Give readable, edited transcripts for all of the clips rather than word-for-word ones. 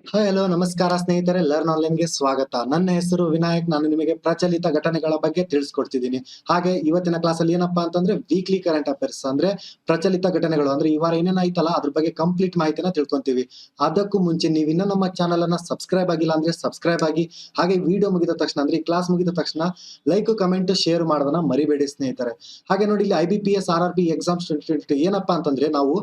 Hi hello ನಮಸ್ಕಾರ ಸ್ನೇಹಿತರೆ, learn ಆನ್ಲೈನ್ಗೆ ಸ್ವಾಗತ. ನನ್ನ ಹೆಸರು ವಿನಾಯಕ್. ನಾನು ನಿಮಗೆ ಪ್ರಚಲಿತ ಘಟನೆಗಳ ಬಗ್ಗೆ ತಿಳಿಸ್ಕೊಡ್ತಿದ್ದೀನಿ. ಹಾಗೆ ಇವತ್ತಿನ ಕ್ಲಾಸಲ್ಲಿ ಏನಪ್ಪಾ ಅಂತಂದ್ರೆ ವೀಕ್ಲಿ ಕರೆಂಟ್ ಅಫೇರ್ಸ್ ಅಂದ್ರೆ ಪ್ರಚಲಿತ ಘಟನೆಗಳು ಅಂದ್ರೆ ಈ ವಾರ ಏನೇನಾಯ್ತಲ್ಲ ಅದ್ರ ಬಗ್ಗೆ ಕಂಪ್ಲೀಟ್ ಮಾಹಿತಿನ ತಿಳ್ಕೊಂತೀವಿ. ಅದಕ್ಕೂ ಮುಂಚೆ ನೀವು ಇನ್ನೂ ನಮ್ಮ ಚಾನಲ್ ಅನ್ನ ಸಬ್ಸ್ಕ್ರೈಬ್ ಆಗಿಲ್ಲ ಅಂದ್ರೆ ಸಬ್ಸ್ಕ್ರೈಬ್ ಆಗಿ. ಹಾಗೆ ವಿಡಿಯೋ ಮುಗಿದ ತಕ್ಷಣ ಅಂದ್ರೆ ಈ ಕ್ಲಾಸ್ ಮುಗಿದ ತಕ್ಷಣ ಲೈಕ್ ಕಮೆಂಟ್ ಶೇರ್ ಮಾಡೋದನ್ನ ಮರಿಬೇಡಿ ಸ್ನೇಹಿತರೆ. ಹಾಗೆ ನೋಡಿ ಇಲ್ಲಿ IBPS RRB ಎಕ್ಸಾಮ್ಸ್ 2022 ಏನಪ್ಪಾ ಅಂತಂದ್ರೆ ನಾವು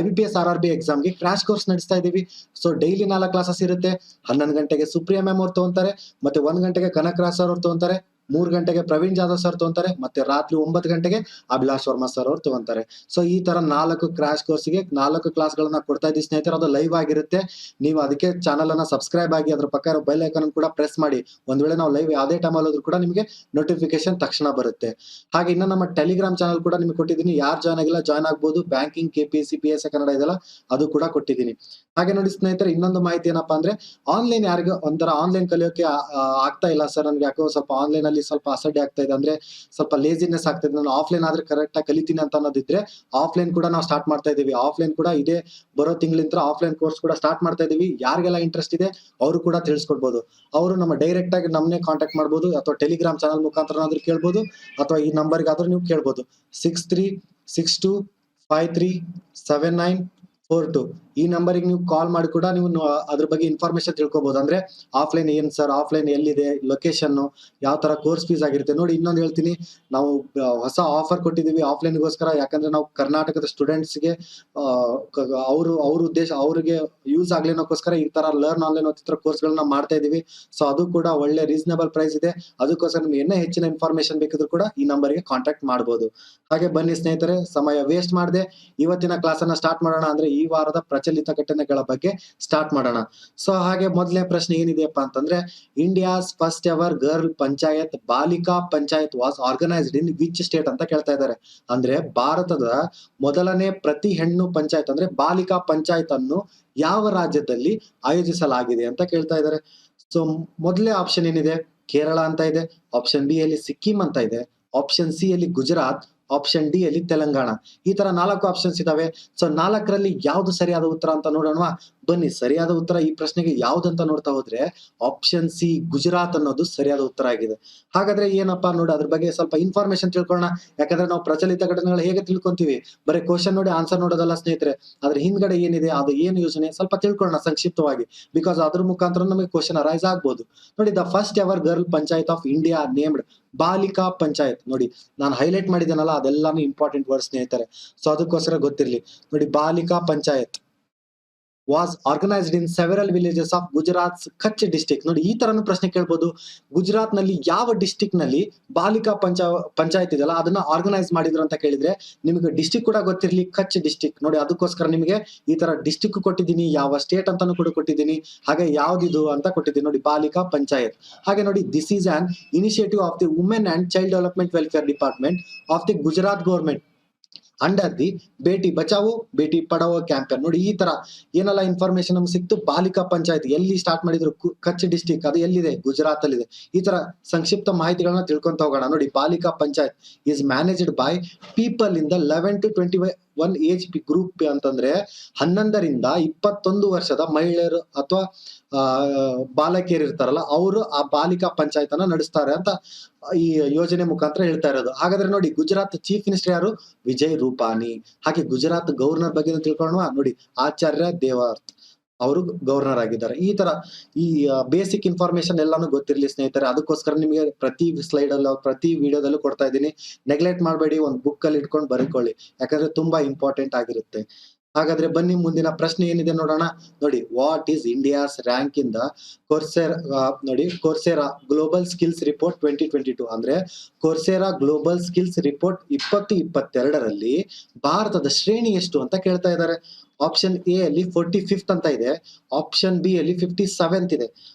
IBPS RRB ಎಕ್ಸಾಮ್ಗೆ ಕ್ರಾಶ್ ಕೋರ್ಸ್ ನಡೆಸ್ತಾ ಇದೀವಿ. ಸೊ ಡೈಲಿ 4 ಕ್ಲಾಸಸ್ ಇರುತ್ತೆ. 11 ಗಂಟೆಗೆ ಸುಪ್ರಿಯಾ ಮ್ಯಾಮ್ ಅವ್ರು ತಗೊಂತಾರೆ, ಮತ್ತೆ 1 ಗಂಟೆಗೆ ಕನಕರಾಜ್ ಸರ್ ಅವ್ರು ತಗೊಂತಾರೆ, 3 ಗಂಟೆಗೆ ಪ್ರವೀಣ್ ಜಾಧವ್ ಸರ್ ತಗೊಂತಾರೆ, ಮತ್ತೆ ರಾತ್ರಿ 9 ಗಂಟೆಗೆ ಅಭಿಲಾಷ್ ವರ್ಮಾ ಸರ್ ಅವ್ರು ತಗೊಂತಾರೆ. ಸೊ ಈ ತರ 4 ಕ್ರಾಶ್ ಕೋರ್ಸ್ಗೆ 4 ಕ್ಲಾಸ್ ಗಳನ್ನ ಕೊಡ್ತಾ ಇದ್ದೀವಿ ಸ್ನೇಹಿತರೆ. ಅದು ಲೈವ್ ಆಗಿರುತ್ತೆ. ನೀವು ಅದಕ್ಕೆ ಚಾನಲ್ ಅನ್ನ ಸಬ್ಸ್ಕ್ರೈಬ್ ಆಗಿ ಅದ್ರ ಪಕ್ಕ ಇರೋ ಬೆಲ್ ಐಕಾನ್ ಕೂಡ ಪ್ರೆಸ್ ಮಾಡಿ. ಒಂದ್ ವೇಳೆ ನಾವು ಲೈವ್ ಯಾವುದೇ ಟೈಮ್ ಅಲ್ಲಿ ಕೂಡ ನಿಮಗೆ ನೋಟಿಫಿಕೇಶನ್ ತಕ್ಷಣ ಬರುತ್ತೆ. ಹಾಗೆ ಇನ್ನು ನಮ್ಮ ಟೆಲಿಗ್ರಾಮ್ ಚಾನಲ್ ಕೂಡ ನಿಮಗೆ ಕೊಟ್ಟಿದ್ದೀನಿ. ಯಾರು ಜಾಯ್ನ್ ಆಗಿಲ್ಲ ಜಾಯ್ನ್ ಆಗ್ಬೋದು. ಬ್ಯಾಂಕಿಂಗ್, KPSC, PSI ಕನ್ನಡ ಇದೆಲ್ಲ ಅದು ಕೂಡ ಕೊಟ್ಟಿದ್ದೀನಿ. ಹಾಗೆ ನೋಡಿ ಸ್ನೇಹಿತರೆ, ಇನ್ನೊಂದು ಮಾಹಿತಿ ಏನಪ್ಪಾ ಅಂದ್ರೆ ಆನ್ಲೈನ್ ಯಾರಿಗೂ ಒಂಥರ ಆನ್ಲೈನ್ ಕಲಿಯೋಕೆ ಆಗ್ತಾ ಇಲ್ಲ ಸರ್, ನನ್ಗೆ ಯಾಕೋ ಸ್ವಲ್ಪ ಆನ್ಲೈನ್ ಅಲ್ಲಿ ಸ್ವಲ್ಪ ಅಸಡ್ಡೆ ಆಗ್ತಾ ಇದೆ, ಅಂದ್ರೆ ಸ್ವಲ್ಪ ಲೇಸಿನೆಸ್ ಆಗ್ತಾ ಇದೆ, ನಾನು ಆಫ್ಲೈನ್ ಆದ್ರೆ ಕರೆಕ್ಟ್ ಆಗಿ ಕಲಿತೀನಿ ಅಂತ ಅನ್ನೋದಿದ್ರೆ ಆಫ್ಲೈನ್ ಕೂಡ ನಾವು ಸ್ಟಾರ್ಟ್ ಮಾಡ್ತಾ ಇದೀವಿ. ಆಫ್ಲೈನ್ ಕೂಡ ಇದೇ ಬರೋ ತಿಂಗಳಿಂದ ಆಫ್ಲೈನ್ ಕೋರ್ಸ್ ಕೂಡ ಸ್ಟಾರ್ಟ್ ಮಾಡ್ತಾ ಇದೀವಿ. ಯಾರಿಗೆಲ್ಲ ಇಂಟ್ರೆಸ್ಟ್ ಇದೆ ಅವರು ಕೂಡ ತಿಳಿಸ್ಕೊಡ್ಬೋದು. ಅವರು ನಮ್ಮ ಡೈರೆಕ್ಟ್ ಆಗಿ ನಮ್ಮನ್ನೇ ಕಾಂಟ್ಯಾಕ್ಟ್ ಮಾಡ್ಬೋದು, ಅಥವಾ ಟೆಲಿಗ್ರಾಮ್ ಚಾನಲ್ ಮುಖಾಂತರ ಕೇಳ್ಬೋದು, ಅಥವಾ ಈ ನಂಬರ್ಗೆ ಆದ್ರೂ ನೀವು ಕೇಳ್ಬೋದು. 6362537942 ಈ ನಂಬರಿಗೆ ನೀವು ಕಾಲ್ ಮಾಡಿ ಕೂಡ ನೀವು ಅದ್ರ ಬಗ್ಗೆ ಇನ್ಫಾರ್ಮೇಶನ್ ತಿಳ್ಕೊಬಹುದು. ಅಂದ್ರೆ ಆಫ್ಲೈನ್ ಏನ್ ಸರ್, ಆಫ್ಲೈನ್ ಎಲ್ಲಿದೆ, ಲೊಕೇಶನ್, ಯಾವ ತರ ಕೋರ್ಸ್ ಫೀಸ್ ಆಗಿರುತ್ತೆ. ನೋಡಿ ಇನ್ನೊಂದು ಹೇಳ್ತೀನಿ, ನಾವು ಹೊಸ ಆಫರ್ ಕೊಟ್ಟಿದೀವಿ ಆಫ್ಲೈನ್ಗೋಸ್ಕರ. ಯಾಕಂದ್ರೆ ನಾವು ಕರ್ನಾಟಕದ ಸ್ಟೂಡೆಂಟ್ಸ್ಗೆ ಅವ್ರ ಉದ್ದೇಶ ಅವ್ರಿಗೆ ಯೂಸ್ ಆಗ್ಲಿ ಅನ್ನೋಕ್ಕೋಸ್ಕರ ಈ ತರ ಲರ್ನ್ ಆನ್ಲೈನ್ ಕೋರ್ಸ್ ಗಳನ್ನ ಮಾಡ್ತಾ ಇದೀವಿ. ಸೊ ಅದು ಕೂಡ ಒಳ್ಳೆ ರೀಸನಬಲ್ ಪ್ರೈಸ್ ಇದೆ. ಅದಕ್ಕೋಸ್ಕರ ನಿಮ್ಗೆ ಇನ್ನೂ ಹೆಚ್ಚಿನ ಇನ್ಫಾರ್ಮೇಶನ್ ಬೇಕಿದ್ರು ಕೂಡ ಈ ನಂಬರ್ಗೆ ಕಾಂಟ್ಯಾಕ್ಟ್ ಮಾಡಬಹುದು. ಹಾಗೆ ಬನ್ನಿ ಸ್ನೇಹಿತರೆ, ಸಮಯ ವೇಸ್ಟ್ ಮಾಡದೆ ಇವತ್ತಿನ ಕ್ಲಾಸ್ ಅನ್ನ ಸ್ಟಾರ್ಟ್ ಮಾಡೋಣ. ಅಂದ್ರೆ ಈ ವಾರದ ಪ್ರಚಲಿತ ಘಟನೆಗಳ ಬಗ್ಗೆ ಸ್ಟಾರ್ಟ್ ಮಾಡೋಣ. ಸೊ ಹಾಗೆ ಮೊದಲನೇ ಪ್ರಶ್ನೆ ಏನಿದೆಯಪ್ಪ ಅಂತಂದ್ರೆ, India's first ever girl panchayat Balika Panchayat was organised in which state ಅಂತ ಕೇಳ್ತಾ ಇದ್ದಾರೆ. ಅಂದ್ರೆ ಭಾರತದ ಮೊದಲನೇ ಪ್ರತಿ ಹೆಣ್ಣು ಪಂಚಾಯತ್ ಅಂದ್ರೆ ಬಾಲಿಕಾ ಪಂಚಾಯತ್ ಅನ್ನು ಯಾವ ರಾಜ್ಯದಲ್ಲಿ ಆಯೋಜಿಸಲಾಗಿದೆ ಅಂತ ಕೇಳ್ತಾ ಇದ್ದಾರೆ. ಸೊ ಮೊದಲೇ ಆಪ್ಷನ್ ಏನಿದೆ, ಕೇರಳ ಅಂತ ಇದೆ. ಆಪ್ಷನ್ ಬಿ ಅಲ್ಲಿ ಸಿಕ್ಕಿಂ ಅಂತ ಇದೆ. ಆಪ್ಷನ್ ಸಿ ಅಲ್ಲಿ ಗುಜರಾತ್. ಆಪ್ಷನ್ ಡಿ ಅಲ್ಲಿ ತೆಲಂಗಾಣ. ಈ ತರ 4 ಆಪ್ಷನ್ಸ್ ಇದಾವೆ. ಸೊ 4ರಲ್ಲಿ ಯಾವ್ದು ಸರಿಯಾದ ಉತ್ತರ ಅಂತ ನೋಡೋಣ. ಬನ್ನಿ, ಸರಿಯಾದ ಉತ್ತರ ಈ ಪ್ರಶ್ನೆಗೆ ಯಾವ್ದಂತ ನೋಡ್ತಾ ಹೋದ್ರೆ ಆಪ್ಷನ್ ಸಿ ಗುಜರಾತ್ ಅನ್ನೋದು ಸರಿಯಾದ ಉತ್ತರ ಆಗಿದೆ. ಹಾಗಾದ್ರೆ ಏನಪ್ಪಾ ನೋಡಿ, ಅದ್ರ ಬಗ್ಗೆ ಸ್ವಲ್ಪ ಇನ್ಫಾರ್ಮೇಶನ್ ತಿಳ್ಕೊಳ್ಳೋಣ. ಯಾಕಂದ್ರೆ ನಾವು ಪ್ರಚಲಿತ ಘಟನೆಗಳು ಹೇಗೆ ತಿಳ್ಕೊಂತೀವಿ, ಬರೀ ಕ್ವಶನ್ ನೋಡಿ ಆನ್ಸರ್ ನೋಡೋದಲ್ಲ ಸ್ನೇಹಿತರೆ. ಅದ್ರ ಹಿಂದ್ಗಡೆ ಏನಿದೆ, ಅದು ಏನು ಯೋಜನೆ ಸ್ವಲ್ಪ ತಿಳ್ಕೊಳ್ಳೋಣ ಸಂಕ್ಷಿಪ್ತವಾಗಿ. ಬಿಕಾಸ್ ಅದ್ರ ಮುಖಾಂತರ ನಮಗೆ ಕ್ವಶನ್ ಅರೈಸ್ ಆಗ್ಬೋದು. ನೋಡಿ, the first ever girl panchayat of India named Balika Panchayat. ನೋಡಿ ನಾನು ಹೈಲೈಟ್ ಮಾಡಿದ್ದೇನಲ್ಲ ಅದೆಲ್ಲಾನು ಇಂಪಾರ್ಟೆಂಟ್ ವರ್ಡ್ ಸ್ನೇಹಿತರೆ. ಸೊ ಅದಕ್ಕೋಸ್ಕರ ಗೊತ್ತಿರ್ಲಿ. ನೋಡಿ, Balika Panchayat was organised in several villages of Gujarat Kutch district. ನೋಡಿ ಈ ತರನು ಪ್ರಶ್ನೆ ಕೇಳ್ಬೋದು. ಗುಜರಾತ್ ನಲ್ಲಿ ಯಾವ ಡಿಸ್ಟಿಕ್ ನಲ್ಲಿ ಬಾಲಿಕಾ ಪಂಚಾಯತ್ ಇದೆಯಲ್ಲ ಅದನ್ನ ಆರ್ಗನೈಸ್ ಮಾಡಿದ್ರು ಅಂತ ಕೇಳಿದ್ರೆ ನಿಮಗೆ ಡಿಸ್ಟಿಕ್ ಕೂಡ ಗೊತ್ತಿರ್ಲಿ, ಕಚ್ ಡಿಸ್ಟಿಕ್. ನೋಡಿ ಅದಕ್ಕೋಸ್ಕರ ನಿಮಗೆ ಈ ತರ ಡಿಸ್ಟಿಕ್ ಕೊಟ್ಟಿದ್ದೀನಿ, ಯಾವ ಸ್ಟೇಟ್ ಅಂತಾನು ಕೂಡ ಕೊಟ್ಟಿದ್ದೀನಿ, ಹಾಗೆ ಯಾವ್ದಿದು ಅಂತ ಕೊಟ್ಟಿದ್ದೀನಿ. ನೋಡಿ ಬಾಲಿಕಾ ಪಂಚಾಯತ್. ಹಾಗೆ ನೋಡಿ, this is on initiative of the women and child development welfare department of the Gujarat government under the Beti Bachao Beti Padhao campaign. ನೋಡಿ ಈ ತರ ಏನೆಲ್ಲ ಇನ್ಫಾರ್ಮೇಶನ್ ನಮ್ಗೆ ಸಿಕ್ತು. ಬಾಲಿಕಾ ಪಂಚಾಯತ್ ಎಲ್ಲಿ ಸ್ಟಾರ್ಟ್ ಮಾಡಿದ್ರು, ಕಚ್ ಡಿಸ್ಟಿಕ್, ಅದು ಎಲ್ಲಿದೆ, ಗುಜರಾತ್ ಅಲ್ಲಿ ಇದೆ. ಈ ತರ ಸಂಕ್ಷಿಪ್ತ ಮಾಹಿತಿಗಳನ್ನ ತಿಳ್ಕೊಂತ ಹೋಗೋಣ. ನೋಡಿ, Balika Panchayat is managed by people in the 11 to 21 age group. ಅಂತಂದ್ರೆ 11ರಿಂದ 21 ವರ್ಷದ ಮಹಿಳೆಯರು ಅಥವಾ ಬಾಲಕಿಯರು ಇರ್ತಾರಲ್ಲ, ಅವರು ಆ ಬಾಲಿಕಾ ಪಂಚಾಯತ್ ಅನ್ನ ನಡೆಸ್ತಾರೆ ಅಂತ ಈ ಯೋಜನೆ ಮುಖಾಂತರ ಹೇಳ್ತಾ ಇರೋದು. ಹಾಗಾದ್ರೆ ನೋಡಿ, ಗುಜರಾತ್ ಚೀಫ್ ಮಿನಿಸ್ಟರ್ ಯಾರು, ವಿಜಯ್ ರೂಪಾನಿ. ಹಾಗೆ ಗುಜರಾತ್ ಗವರ್ನರ್ ಬಗ್ಗೆ ತಿಳ್ಕೊಳ್ಳೋಣ. ನೋಡಿ, ಆಚಾರ್ಯ ದೇವವ್ರತ್ ಅವರು ಗವರ್ನರ್ ಆಗಿದ್ದಾರೆ. ಈ ತರ ಈ ಬೇಸಿಕ್ ಇನ್ಫಾರ್ಮೇಶನ್ ಎಲ್ಲಾನು ಗೊತ್ತಿರ್ಲಿ ಸ್ನೇಹಿತರೆ. ಅದಕ್ಕೋಸ್ಕರ ನಿಮಗೆ ಪ್ರತಿ ಸ್ಲೈಡ್ ಅಲ್ಲೂ ಪ್ರತಿ ವಿಡಿಯೋದಲ್ಲೂ ಕೊಡ್ತಾ ಇದ್ದೀನಿ. ನೆಗ್ಲೆಕ್ಟ್ ಮಾಡಬೇಡಿ, ಒಂದು ಬುಕ್ ಅಲ್ಲಿ ಇಟ್ಕೊಂಡು ಬರೀಕೊಳ್ಳಿ, ಯಾಕಂದ್ರೆ ತುಂಬಾ ಇಂಪಾರ್ಟೆಂಟ್ ಆಗಿರುತ್ತೆ. ಹಾಗಾದ್ರೆ ಬನ್ನಿ, ಮುಂದಿನ ಪ್ರಶ್ನೆ ಏನಿದೆ ನೋಡೋಣ. ನೋಡಿ, what is India's rank in the Coursera global skills report 2022. ಅಂದ್ರೆ ಕೋರ್ಸೆರಾ ಗ್ಲೋಬಲ್ ಸ್ಕಿಲ್ಸ್ ರಿಪೋರ್ಟ್ 2022ರಲ್ಲಿ ಭಾರತದ ಶ್ರೇಣಿ ಎಷ್ಟು ಅಂತ ಕೇಳ್ತಾ ಇದ್ದಾರೆ. ಆಪ್ಷನ್ ಎ ಅಲ್ಲಿ 45th ಅಂತ ಇದೆ. ಆಪ್ಷನ್ ಬಿ ಅಲ್ಲಿ 57th ಇದೆ.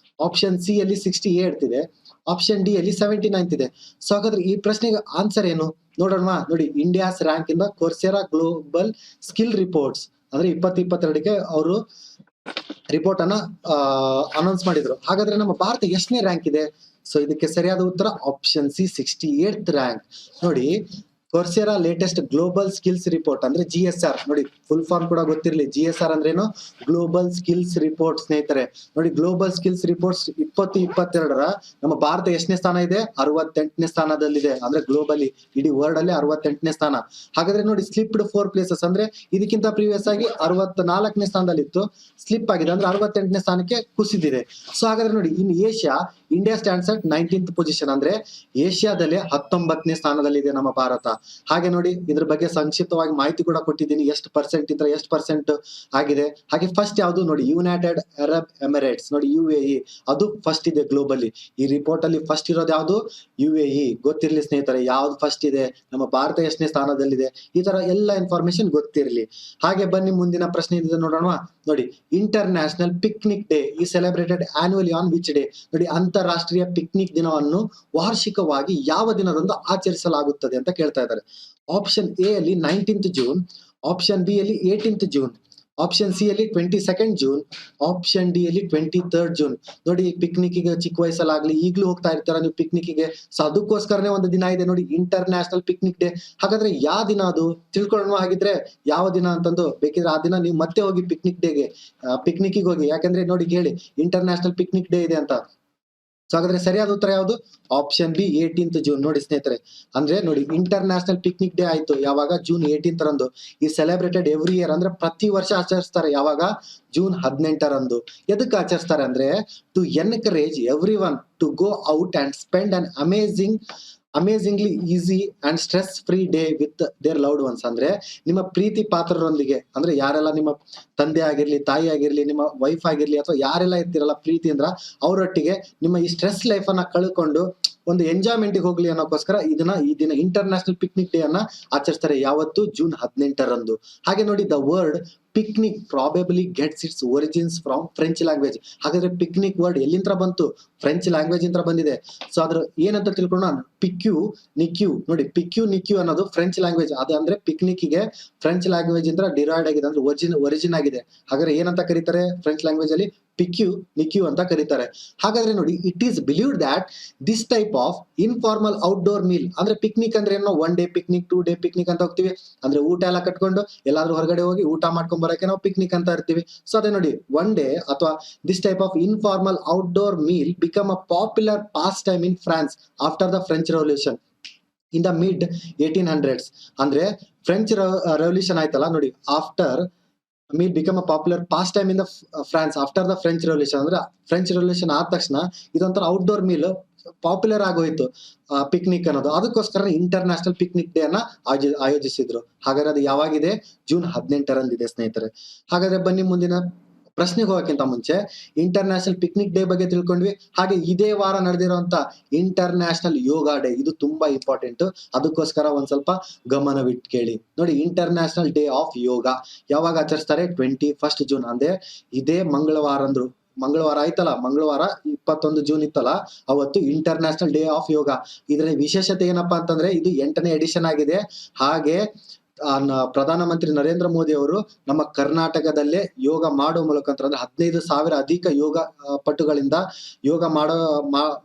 ಆಪ್ಷನ್ ಸಿ ಅಲ್ಲಿ 68th ಇದೆ. ಆಪ್ಷನ್ ಡಿ ಅಲ್ಲಿ 79th ಇದೆ. ಸೊ ಹಾಗಾದ್ರೆ ಈ ಪ್ರಶ್ನೆಗೆ ಆನ್ಸರ್ ಏನು ನೋಡೋಣ. ನೋಡಿ, India's rank in the Coursera global skill reports ಅಂದ್ರೆ 2022ಕ್ಕೆ ಅವರು ರಿಪೋರ್ಟ್ ಅನ್ನ ಅನೌನ್ಸ್ ಮಾಡಿದ್ರು. ಹಾಗಾದ್ರೆ ನಮ್ಮ ಭಾರತ ಎಷ್ಟನೇ ರ್ಯಾಂಕ್ ಇದೆ? ಸೊ ಇದಕ್ಕೆ ಸರಿಯಾದ ಉತ್ತರ ಆಪ್ಷನ್ ಸಿ 68th ರ್ಯಾಂಕ್. ನೋಡಿ, ಕೊರ್ಸೆರಾ ಲೇಟೆಸ್ಟ್ ಗ್ಲೋಬಲ್ ಸ್ಕಿಲ್ಸ್ ರಿಪೋರ್ಟ್ ಅಂದ್ರೆ GSR ನೋಡಿ, ಫುಲ್ ಫಾರ್ಮ್ ಕೂಡ ಗೊತ್ತಿರಲಿ. GSR ಅಂದ್ರೇನು? ಗ್ಲೋಬಲ್ ಸ್ಕಿಲ್ಸ್ ರಿಪೋರ್ಟ್ ಸ್ನೇಹಿತರೆ. ನೋಡಿ, ಗ್ಲೋಬಲ್ ಸ್ಕಿಲ್ಸ್ ರಿಪೋರ್ಟ್ಸ್ 2022ರ ನಮ್ಮ ಭಾರತ ಎಷ್ಟನೇ ಸ್ಥಾನ ಇದೆ? 68ನೇ ಸ್ಥಾನದಲ್ಲಿದೆ. ಅಂದ್ರೆ ಗ್ಲೋಬಲಿ ಇಡೀ ವರ್ಲ್ಡ್ ಅಲ್ಲಿ 68ನೇ ಸ್ಥಾನ. ಹಾಗಾದ್ರೆ ನೋಡಿ, ಸ್ಲಿಪ್ಡ್ 4 ಪ್ಲೇಸಸ್ ಅಂದ್ರೆ ಇದಕ್ಕಿಂತ ಪ್ರೀವಿಯಸ್ ಆಗಿ 64ನೇ ಸ್ಥಾನದಲ್ಲಿತ್ತು, ಸ್ಲಿಪ್ ಆಗಿದೆ ಅಂದ್ರೆ 68ನೇ ಸ್ಥಾನಕ್ಕೆ ಕುಸಿದಿದೆ. ಸೊ ಹಾಗಾದ್ರೆ ನೋಡಿ, ಇನ್ Asia India stands at 19th position ಅಂದ್ರೆ ಏಷ್ಯಾದಲ್ಲಿ 19ನೇ ಸ್ಥಾನದಲ್ಲಿದೆ ನಮ್ಮ ಭಾರತ. ಹಾಗೆ ನೋಡಿ, ಇದ್ರ ಬಗ್ಗೆ ಸಂಕ್ಷಿಪ್ತವಾಗಿ ಮಾಹಿತಿ ಕೂಡ ಕೊಟ್ಟಿದ್ದೀನಿ, ಎಷ್ಟು ಪರ್ಸೆಂಟ್ ಇದ್ರೆ ಎಷ್ಟು ಪರ್ಸೆಂಟ್ ಆಗಿದೆ. ಹಾಗೆ ಫಸ್ಟ್ ಯಾವುದು ನೋಡಿ, ಯುನೈಟೆಡ್ ಅರಬ್ ಎಮಿರೇಟ್ಸ್ ನೋಡಿ, UAE ಅದು ಫಸ್ಟ್ ಇದೆ ಗ್ಲೋಬಲಿ. ಈ ರಿಪೋರ್ಟ್ ಅಲ್ಲಿ ಫಸ್ಟ್ ಇರೋದು ಯಾವುದು? UAE. ಗೊತ್ತಿರ್ಲಿ ಸ್ನೇಹಿತರೆ, ಯಾವ್ದು ಫಸ್ಟ್ ಇದೆ, ನಮ್ಮ ಭಾರತ ಎಷ್ಟನೇ ಸ್ಥಾನದಲ್ಲಿದೆ, ಈ ತರ ಎಲ್ಲ ಇನ್ಫಾರ್ಮೇಶನ್ ಗೊತ್ತಿರಲಿ. ಹಾಗೆ ಬನ್ನಿ ಮುಂದಿನ ಪ್ರಶ್ನೆ ಇದೆ ನೋಡೋಣ. ನೋಡಿ, ಇಂಟರ್ನ್ಯಾಷನಲ್ ಪಿಕ್ನಿಕ್ ಡೇ ಈ celebrated annually on which day? ನೋಡಿ, ಅಂತಾರಾಷ್ಟ್ರೀಯ ಪಿಕ್ನಿಕ್ ದಿನವನ್ನು ವಾರ್ಷಿಕವಾಗಿ ಯಾವ ದಿನದಂದು ಆಚರಿಸಲಾಗುತ್ತದೆ ಅಂತ ಕೇಳ್ತಾ ಇದ್ದಾರೆ. ಆಪ್ಷನ್ ಎ ಅಲ್ಲಿ 19th ಜೂನ್, ಆಪ್ಷನ್ ಬಿ ಅಲ್ಲಿ 18th ಜೂನ್, ಆಪ್ಷನ್ ಸಿ ಅಲ್ಲಿ 22nd ಜೂನ್, ಆಪ್ಷನ್ ಡಿ ಅಲ್ಲಿ 23rd ಜೂನ್. ನೋಡಿ, ಪಿಕ್ನಿಕ್ಗೆ ಚಿಕ್ಕ ವಯಸ್ಸಲ್ಲಾಗ್ಲಿ ಈಗ್ಲೂ ಹೋಗ್ತಾ ಇರ್ತಾರ ನೀವು ಪಿಕ್ನಿಕ್ಗೆ. ಸೊ ಅದಕ್ಕೋಸ್ಕರನೇ ಒಂದು ದಿನ ಇದೆ ನೋಡಿ, ಇಂಟರ್ನ್ಯಾಷನಲ್ ಪಿಕ್ನಿಕ್ ಡೇ. ಹಾಗಾದ್ರೆ ಯಾವ ದಿನ ಅದು ತಿಳ್ಕೊಳ್ಳೋಣ. ಹಾಗಿದ್ರೆ ಯಾವ ದಿನ ಅಂತಂದು ಬೇಕಿದ್ರೆ ಆ ದಿನ ನೀವು ಮತ್ತೆ ಹೋಗಿ ಪಿಕ್ನಿಕ್ಗೆ ಹೋಗಿ. ಯಾಕಂದ್ರೆ ನೋಡಿ ಕೇಳಿ, ಇಂಟರ್ನ್ಯಾಷನಲ್ ಪಿಕ್ನಿಕ್ ಡೇ ಇದೆ ಅಂತ. ಸೊ ಹಾಗಾದ್ರೆ ಸರಿಯಾದ ಉತ್ತರ ಯಾವುದು? Option B 18th June. ನೋಡಿ ಸ್ನೇಹಿತರೆ, ಅಂದ್ರೆ ನೋಡಿ, ಇಂಟರ್ನ್ಯಾಷನಲ್ ಪಿಕ್ನಿಕ್ ಡೇ ಆಯ್ತು ಯಾವಾಗ? ಜೂನ್ 18th ರಂದು. ಈ ಸೆಲೆಬ್ರೇಟೆಡ್ ಎವ್ರಿ ಇಯರ್ ಅಂದ್ರೆ ಪ್ರತಿ ವರ್ಷ ಆಚರಿಸ್ತಾರೆ. ಯಾವಾಗ? ಜೂನ್ 18ರಂದು. ಎದಕ್ಕೆ ಆಚರಿಸ್ತಾರೆ ಅಂದ್ರೆ, to encourage every one to go out and spend an amazingly easy and stress free day with their loved ones. ಅಂದ್ರೆ ನಿಮ್ಮ ಪ್ರೀತಿ ಪಾತ್ರರೊಂದಿಗೆ, ಅಂದ್ರೆ ಯಾರೆಲ್ಲ ನಿಮ್ಮ ತಂದೆ ಆಗಿರ್ಲಿ, ತಾಯಿ ಆಗಿರ್ಲಿ, ನಿಮ್ಮ ವೈಫ್ ಆಗಿರ್ಲಿ, ಅಥವಾ ಯಾರೆಲ್ಲ ಇರ್ತಿರಲ್ಲ ಪ್ರೀತಿ ಅಂದ್ರ ಅವರೊಟ್ಟಿಗೆ ನಿಮ್ಮ ಈ ಸ್ಟ್ರೆಸ್ ಲೈಫ್ ಅನ್ನ ಕಳ್ಕೊಂಡು ಒಂದು ಎಂಜಾಯ್ಮೆಂಟ್ ಹೋಗ್ಲಿ ಅನ್ನೋಕ್ಕೋಸ್ಕರ ಈ ದಿನ ಇಂಟರ್ನ್ಯಾಷನಲ್ ಪಿಕ್ನಿಕ್ ಡೇ ಅನ್ನ ಆಚರಿಸ್ತಾರೆ. ಯಾವತ್ತು? ಜೂನ್ 18ರಂದು. ಹಾಗೆ ನೋಡಿ, the word picnic probably gets its origins from French language. ಹಾಗಾದ್ರೆ ಪಿಕ್ನಿಕ್ ವರ್ಡ್ ಎಲ್ಲಿಂದ ಬಂತು? ಫ್ರೆಂಚ್ ಲ್ಯಾಂಗ್ವೇಜ್ ಇಂದ ಬಂದಿದೆ. ಸೊ ಅದ್ರ ಏನಂತ ತಿಳ್ಕೊಳ್ಳೋಣ. ಪಿಕ್ಯೂ ನಿಕ್ಯೂ ನೋಡಿ, ಪಿಕ್ಯೂ ನಿಕ್ಯೂ ಅನ್ನೋದು ಫ್ರೆಂಚ್ ಲ್ಯಾಂಗ್ವೇಜ್. ಅದು ಅಂದ್ರೆ ಪಿಕ್ನಿಕ್ ಗೆ ಫ್ರೆಂಚ್ ಲ್ಯಾಂಗ್ವೇಜ್ ಇಂದ ಡಿರೈವ್ಡ್ ಆಗಿದೆ, ಅಂದ್ರೆ ಒರಿಜಿನ್ ಆಗಿದೆ. ಹಾಗಾದ್ರೆ ಏನಂತ ಕರೀತಾರೆ ಫ್ರೆಂಚ್ ಲ್ಯಾಂಗ್ವೇಜ್ ಅಲ್ಲಿ? ಪಿಕ್ಯೂ ನಿಕ್ಯೂ ಅಂತ ಕರೀತಾರೆ. ಹಾಗಾದ್ರೆ ನೋಡಿ, it is believed that this type of informal outdoor meal, ಅಂದ್ರೆ ಪಿಕ್ನಿಕ್ ಅಂದ್ರೆ ಏನೋ 1 ಡೇ ಪಿಕ್ನಿಕ್, 2 ಡೇ ಪಿಕ್ನಿಕ್ ಅಂತ ಹೋಗ್ತೀವಿ. ಅಂದ್ರೆ ಊಟ ಎಲ್ಲ ಕಟ್ಕೊಂಡು ಎಲ್ಲಾದ್ರೂ ಹೊರಗಡೆ ಹೋಗಿ ಊಟ ಮಾಡ್ಕೊಂಡ್ ಬರಕ್ಕೆ ನಾವು ಪಿಕ್ನಿಕ್ ಅಂತ ಇರ್ತೀವಿ. ಸೊ ಅದೇ ನೋಡಿ, 1 ಡೇ ಅಥವಾ this type of informal outdoor meal become a popular pass time in France after the French revolution in the mid 1800s. ಅಂದ್ರೆ ಫ್ರೆಂಚ್ ರೆವಲ್ಯೂಷನ್ ಆಯ್ತಲ್ಲ ನೋಡಿ, after meal become a popular pastime in the France after the French Revolution. ಅಂದ್ರೆ French revolution ಆದ ತಕ್ಷಣ ಇದೊಂಥರ outdoor meal popular ಆಗೋಯ್ತು picnic ಅನ್ನೋದು. ಅದಕ್ಕೋಸ್ಕರ ಇಂಟರ್ನ್ಯಾಷನಲ್ ಪಿಕ್ನಿಕ್ ಡೇ ಅನ್ನ ಆಯೋಜಿಸಿದ್ರು. ಹಾಗಾದ್ರೆ ಅದು ಯಾವಾಗಿದೆ? ಜೂನ್ 18ರಂದಿದೆ ಸ್ನೇಹಿತರೆ. ಹಾಗಾದ್ರೆ ಬನ್ನಿ ಮುಂದಿನ ಪ್ರಶ್ನೆಗೆ ಹೋಗಕ್ಕಿಂತ ಮುಂಚೆ ಇಂಟರ್ನ್ಯಾಷನಲ್ ಪಿಕ್ನಿಕ್ ಡೇ ಬಗ್ಗೆ ತಿಳ್ಕೊಂಡ್ವಿ. ಹಾಗೆ ಇದೇ ವಾರ ನಡೆದಿರುವಂತ ಇಂಟರ್ನ್ಯಾಷನಲ್ ಯೋಗ ಡೇ, ಇದು ತುಂಬಾ ಇಂಪಾರ್ಟೆಂಟ್. ಅದಕ್ಕೋಸ್ಕರ ಒಂದ್ ಸ್ವಲ್ಪ ಗಮನವಿಟ್ಟು ಕೇಳಿ. ನೋಡಿ, ಇಂಟರ್ನ್ಯಾಷನಲ್ ಡೇ ಆಫ್ ಯೋಗ ಯಾವಾಗ ಆಚರಿಸ್ತಾರೆ? 21st June. ಅಂದ್ರೆ ಇದೇ ಮಂಗಳವಾರ ಆಯ್ತಲ್ಲ, ಮಂಗಳವಾರ 21 ಜೂನ್ ಇತ್ತಲ್ಲ, ಅವತ್ತು ಇಂಟರ್ನ್ಯಾಷನಲ್ ಡೇ ಆಫ್ ಯೋಗ. ಇದರ ವಿಶೇಷತೆ ಏನಪ್ಪಾ ಅಂತಂದ್ರೆ, ಇದು 8ನೇ ಎಡಿಷನ್ ಆಗಿದೆ. ಹಾಗೆ ಪ್ರಧಾನಮಂತ್ರಿ ನರೇಂದ್ರ ಮೋದಿ ಅವರು ನಮ್ಮ ಕರ್ನಾಟಕದಲ್ಲೇ ಯೋಗ ಮಾಡುವ ಮೂಲಕ ಅಂದ್ರೆ 15,000 ಅಧಿಕ ಯೋಗ ಪಟುಗಳಿಂದ ಯೋಗ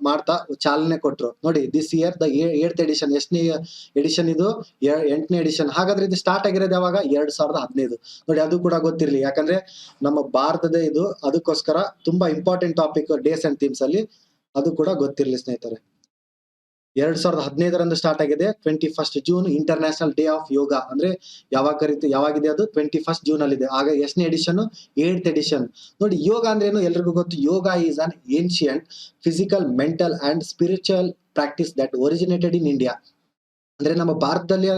ಮಾಡ್ತಾ ಚಾಲನೆ ಕೊಟ್ರು. ನೋಡಿ, this year the 8th edition. ಎಷ್ಟನೇ ಎಡಿಷನ್ ಇದು? 8ನೇ ಎಡಿಷನ್. ಹಾಗಾದ್ರೆ ಇದು ಸ್ಟಾರ್ಟ್ ಆಗಿರೋದು ಯಾವಾಗ? 2015. ನೋಡಿ, ಅದು ಕೂಡ ಗೊತ್ತಿರ್ಲಿ, ಯಾಕಂದ್ರೆ ನಮ್ಮ ಭಾರತದ ಇದು. ಅದಕ್ಕೋಸ್ಕರ ತುಂಬಾ important topic days and themes ಅಲ್ಲಿ, ಅದು ಕೂಡ ಗೊತ್ತಿರ್ಲಿ ಸ್ನೇಹಿತರೆ. 2015ರಂದು ಸ್ಟಾರ್ಟ್ ಆಗಿದೆ. 21st June international day of yoga. ಅಂದ್ರೆ ಯಾವಾಗಿದೆ ಅದು? 21st ಜೂನ್ ಅಲ್ಲಿ ಇದೆ. ಆಗ ಎಷ್ಟನೇ ಎಡಿಷನ್? 8th edition. ನೋಡಿ, ಯೋಗ ಅಂದ್ರೆ ಏನು? ಎಲ್ರಿಗೂ ಗೊತ್ತು. Yoga is an ancient physical, mental and spiritual practice that originated in India. ಅಂದ್ರೆ ನಮ್ಮ ಭಾರತದಲ್ಲಿ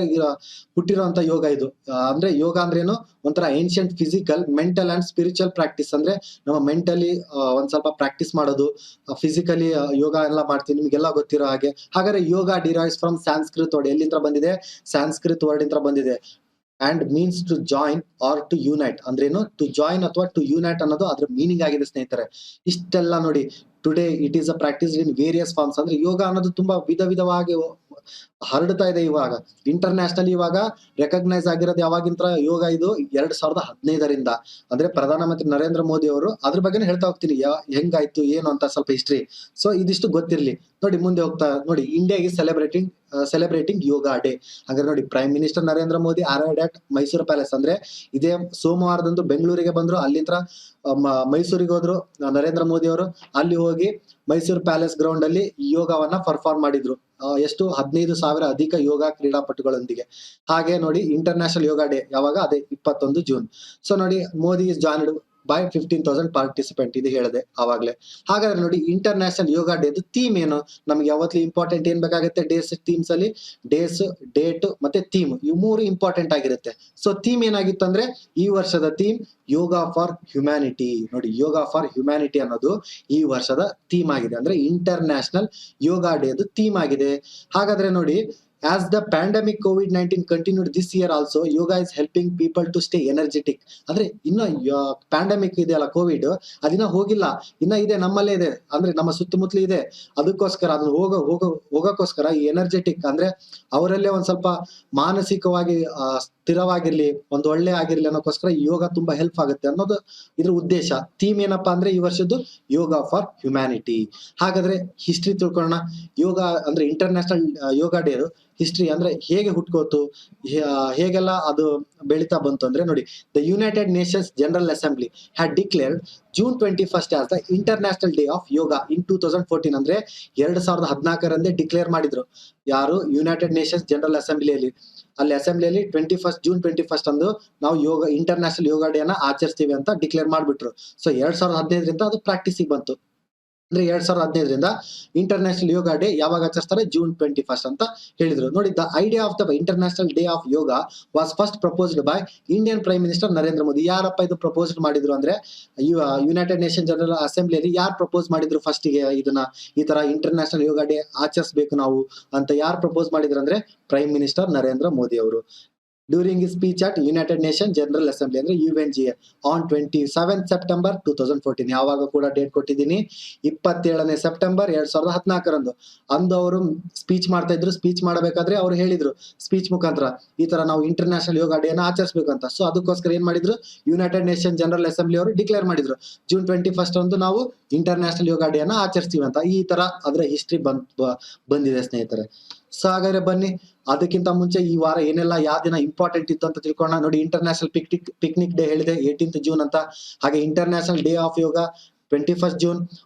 ಹುಟ್ಟಿರುವಂತ ಯೋಗ ಇದು. ಅಂದ್ರೆ ಯೋಗ ಅಂದ್ರೇನು? ಒಂಥರ ancient physical, mental and spiritual practice. ಅಂದ್ರೆ ನಮ್ಮ ಮೆಂಟಲಿ ಒಂದ್ ಸ್ವಲ್ಪ ಪ್ರಾಕ್ಟೀಸ್ ಮಾಡೋದು, ಫಿಸಿಕಲಿ ಯೋಗ ಎಲ್ಲ ಮಾಡ್ತೀವಿ, ನಿಮ್ಗೆಲ್ಲ ಗೊತ್ತಿರೋ ಹಾಗೆ. ಹಾಗಾದ್ರೆ yoga derives from Sanskrit word. ಎಲ್ಲಿಂದ ಬಂದಿದೆ? ಸಾಂಸ್ಕೃತ್ ವರ್ಡ್ ಇಂದ ಬಂದಿದೆ. And means to join or to unite. ಅಂದ್ರೇನು? ಟು ಜಾಯಿನ್ ಅಥವಾ ಟು ಯುನೈಟ್ ಅನ್ನೋದು ಅದ್ರ ಮೀನಿಂಗ್ ಆಗಿದೆ ಸ್ನೇಹಿತರೆ. ಇಷ್ಟೆಲ್ಲ ನೋಡಿ, today it is a practice in various forms. ಅಂದ್ರೆ ಯೋಗ ಅನ್ನೋದು ತುಂಬಾ ವಿಧವಾಗಿ ಹರಡ್ತಾ ಇದೆ ಇವಾಗ. ಇಂಟರ್ನ್ಯಾಷನಲ್ ಇವಾಗ ರೆಕಗ್ನೈಸ್ ಆಗಿರೋದು ಯಾವಾಗಿಂತ ಯೋಗ ಇದು 2015ರಿಂದ. ಅಂದ್ರೆ ಪ್ರಧಾನಮಂತ್ರಿ ನರೇಂದ್ರ ಮೋದಿ ಅವರು ಅದ್ರ ಬಗ್ಗೆನೇ ಹೇಳ್ತಾ ಹೋಗ್ತೀನಿ, ಹೆಂಗಾಯ್ತು ಏನು ಅಂತ ಸ್ವಲ್ಪ ಹಿಸ್ಟ್ರಿ. ಸೊ ಇದಿಷ್ಟು ಗೊತ್ತಿರ್ಲಿ. ನೋಡಿ ಮುಂದೆ ಹೋಗ್ತಾ ನೋಡಿ, India is celebrating yoga day. ಹಾಗಾದ್ರೆ ನೋಡಿ, prime minister Narendra Modi arrived at Mysuru palace. ಅಂದ್ರೆ ಇದೇ ಸೋಮವಾರದಂದು ಬೆಂಗಳೂರಿಗೆ ಬಂದ್ರು, ಅಲ್ಲಿಂದ ಮೈಸೂರಿಗೆ ಹೋದ್ರು ನರೇಂದ್ರ ಮೋದಿ ಅವರು. ಅಲ್ಲಿ ಹೋಗಿ ಮೈಸೂರು ಪ್ಯಾಲೇಸ್ ಗ್ರೌಂಡ್ ಅಲ್ಲಿ ಯೋಗವನ್ನ ಪರ್ಫಾರ್ಮ್ ಮಾಡಿದ್ರು. ಎಷ್ಟು 15,000 ಅಧಿಕ ಯೋಗ ಕ್ರೀಡಾಪಟುಗಳೊಂದಿಗೆ. ಹಾಗೆ ನೋಡಿ, ಇಂಟರ್ನ್ಯಾಷನಲ್ ಯೋಗ ಡೇ ಯಾವಾಗ, ಅದೇ 21 ಜೂನ್. ಸೊ ನೋಡಿ, Modi is joined by 15,000 participant, ಇದು ಹೇಳಿದೆ ಆವಾಗ್ಲೇ. ಹಾಗಾದ್ರೆ ನೋಡಿ, ಇಂಟರ್ನ್ಯಾಷನಲ್ ಯೋಗ ಡೇ ಥೀಮ್ ಏನು? ನಮ್ಗೆ ಯಾವತ್ತೂ ಇಂಪಾರ್ಟೆಂಟ್ ಏನ್ ಬೇಕಾಗುತ್ತೆ ಡೇಸ್ ಥೀಮ್ಸ್ ಅಲ್ಲಿ? ಡೇಸ್, ಡೇಟ್ ಮತ್ತೆ ಥೀಮ್, ಇವು 3 ಇಂಪಾರ್ಟೆಂಟ್ ಆಗಿರುತ್ತೆ. ಸೊ ಥೀಮ್ ಏನಾಗಿತ್ತು ಅಂದ್ರೆ, ಈ ವರ್ಷದ ಥೀಮ್ ಯೋಗ ಫಾರ್ ಹ್ಯುಮ್ಯಾನಿಟಿ. ನೋಡಿ, ಯೋಗ ಫಾರ್ ಹ್ಯುಮ್ಯಾನಿಟಿ ಅನ್ನೋದು ಈ ವರ್ಷದ ಥೀಮ್ ಆಗಿದೆ. ಅಂದ್ರೆ ಇಂಟರ್ನ್ಯಾಷನಲ್ ಯೋಗ ಡೇ ಥೀಮ್ ಆಗಿದೆ. ಹಾಗಾದ್ರೆ ನೋಡಿ, as the pandemic COVID-19 continued this year also, yoga is helping people to stay energetic. ಅಂದ್ರೆ ಇನ್ನ ಪ್ಯಾಂಡಮಿಕ್ ಇದೆಯಲ್ಲ, ಕೋವಿಡ್, ಅದಿನ್ನ ಹೋಗಿಲ್ಲ, ಇನ್ನ ಇದೆ, ನಮ್ಮಲ್ಲೇ ಇದೆ, ಅಂದ್ರೆ ನಮ್ಮ ಸುತ್ತಮುತ್ತಲೂ ಇದೆ. ಅದಕ್ಕೋಸ್ಕರ ಅದನ್ನ ಹೋಗಕ್ಕೋಸ್ಕರ ಈ ಎನರ್ಜೆಟಿಕ್ ಅಂದ್ರೆ ಅವರಲ್ಲೇ ಒಂದ್ ಸ್ವಲ್ಪ ಮಾನಸಿಕವಾಗಿ ಸ್ಥಿರವಾಗಿರ್ಲಿ, ಒಂದ್ ಒಳ್ಳೆ ಆಗಿರ್ಲಿ ಅನ್ನೋಕ್ಕೋಸ್ಕರ ಯೋಗ ತುಂಬಾ ಹೆಲ್ಪ್ ಆಗುತ್ತೆ ಅನ್ನೋದು ಇದ್ರ ಉದ್ದೇಶ. ಥೀಮ್ ಏನಪ್ಪಾ ಅಂದ್ರೆ ಈ ವರ್ಷದ್ದು ಯೋಗ ಫಾರ್ ಹ್ಯುಮ್ಯಾನಿಟಿ. ಹಾಗಾದ್ರೆ ಹಿಸ್ಟ್ರಿ ತಿಳ್ಕೊಳ್ಳೋಣ. ಯೋಗ ಅಂದ್ರೆ ಇಂಟರ್ನ್ಯಾಷನಲ್ ಯೋಗ ಡೇ ಹಿಸ್ಟ್ರಿ ಅಂದ್ರೆ ಹೇಗೆ ಹುಟ್ಕೋತು, ಹೇಗೆಲ್ಲ ಅದು ಬೆಳೀತಾ ಬಂತು ಅಂದ್ರೆ ನೋಡಿ, the United Nations general assembly had declared June 21st as the international day of yoga in 2014. ಅಂದ್ರೆ 2014ರಂದೇ ಡಿಕ್ಲೇರ್ ಮಾಡಿದ್ರು. ಯಾರು? ಯುನೈಟೆಡ್ ನೇಷನ್ಸ್ ಜನರಲ್ ಅಸೆಂಬ್ಲಿಯಲ್ಲಿ. ಅಲ್ಲಿ ಅಸೆಂಬ್ಲಿಯಲ್ಲಿ ಜೂನ್ 21 ಅಂದು ನಾವು ಇಂಟರ್ನ್ಯಾಷನಲ್ ಯೋಗ ಡೇ ಅನ್ನ ಆಚರಿಸ್ತೀವಿ ಅಂತ ಡಿಕ್ಲೇರ್ ಮಾಡ್ಬಿಟ್ರು. ಸೊ 2015ರಿಂದ ಅದು ಪ್ರಾಕ್ಟೀಸಿಗೆ ಬಂತು. ಅಂದ್ರೆ 2015ರಿಂದ ಇಂಟರ್ನ್ಯಾಷನಲ್ ಯೋಗ ಡೇ ಯಾವಾಗ ಆಚರಿಸ್ತಾರೆ? June 21 ಅಂತ ಹೇಳಿದ್ರು. ನೋಡಿ, the idea of the international day of yoga was first proposed by Indian prime minister Narendra Modi. ಯಾರಪ್ಪ ಇದು ಪ್ರಪೋಸ್ಡ್ ಮಾಡಿದ್ರು ಅಂದ್ರೆ, ಯುನೈಟೆಡ್ ನೇಷನ್ ಜನರಲ್ ಅಸೆಂಬ್ಲಿಯಲ್ಲಿ ಯಾರು ಪ್ರಪೋಸ್ ಮಾಡಿದ್ರು ಫಸ್ಟ್ ಗೆ ಇದನ್ನ, ಈ ತರ ಇಂಟರ್ನ್ಯಾಷನಲ್ ಯೋಗ ಡೇ ಆಚರಿಸಬೇಕು ನಾವು ಅಂತ ಯಾರು ಪ್ರಪೋಸ್ ಮಾಡಿದ್ರು ಅಂದ್ರೆ, ಪ್ರೈಮ್ ಮಿನಿಸ್ಟರ್ ನರೇಂದ್ರ ಮೋದಿ ಅವರು. During his speech at United Nations General Assembly ಅಂದ್ರೆ UNGA on 27 September 2014. ಯಾವಾಗ ಕೂಡ ಡೇಟ್ ಕೊಟ್ಟಿದ್ದೀನಿ, 27 ಸೆಪ್ಟೆಂಬರ್ 2014ರಂದು. ಅಂದು ಅವರು ಸ್ಪೀಚ್ ಮಾಡ್ತಾ ಇದ್ರು. ಸ್ಪೀಚ್ ಮಾಡಬೇಕಾದ್ರೆ ಅವ್ರು ಹೇಳಿದ್ರು ಸ್ಪೀಚ್ ಮುಖಾಂತರ, ಈ ತರ ನಾವು ಇಂಟರ್ನ್ಯಾಷನಲ್ ಯೋಗ ಡೇ ನ ಆಚರಿಸಬೇಕಂತ. ಸೊ ಅದಕ್ಕೋಸ್ಕರ ಏನ್ ಮಾಡಿದ್ರು, ಯುನೈಟೆಡ್ ನೇಷನ್ ಜನರಲ್ ಅಸೆಂಬ್ಲಿ ಅವರು ಡಿಕ್ಲೇರ್ ಮಾಡಿದ್ರು June 21 ಅಂದು ನಾವು ಇಂಟರ್ನ್ಯಾಷನಲ್ ಯೋಗ ಡೇ ನ ಆಚರಿಸ್ತೀವಿ ಅಂತ. ಈ ತರ ಅದರ ಹಿಸ್ಟ್ರಿ ಬಂದಿದೆ ಸ್ನೇಹಿತರೆ. ಸೊ ಹಾಗಾದ್ರೆ ಬನ್ನಿ, ಅದಕ್ಕಿಂತ ಮುಂಚೆ ಈ ವಾರ ಏನೆಲ್ಲ ಯಾವ ದಿನ ಇಂಪಾರ್ಟೆಂಟ್ ಇತ್ತು ಅಂತ ತಿಳ್ಕೊಳ್ಳೋಣ. ನೋಡಿ, ಇಂಟರ್ನ್ಯಾಷನಲ್ ಪಿಕ್ನಿಕ್ ಡೇ ಹೇಳಿದೆ 18th ಜೂನ್ ಅಂತ. ಹಾಗೆ international day of yoga 21st June.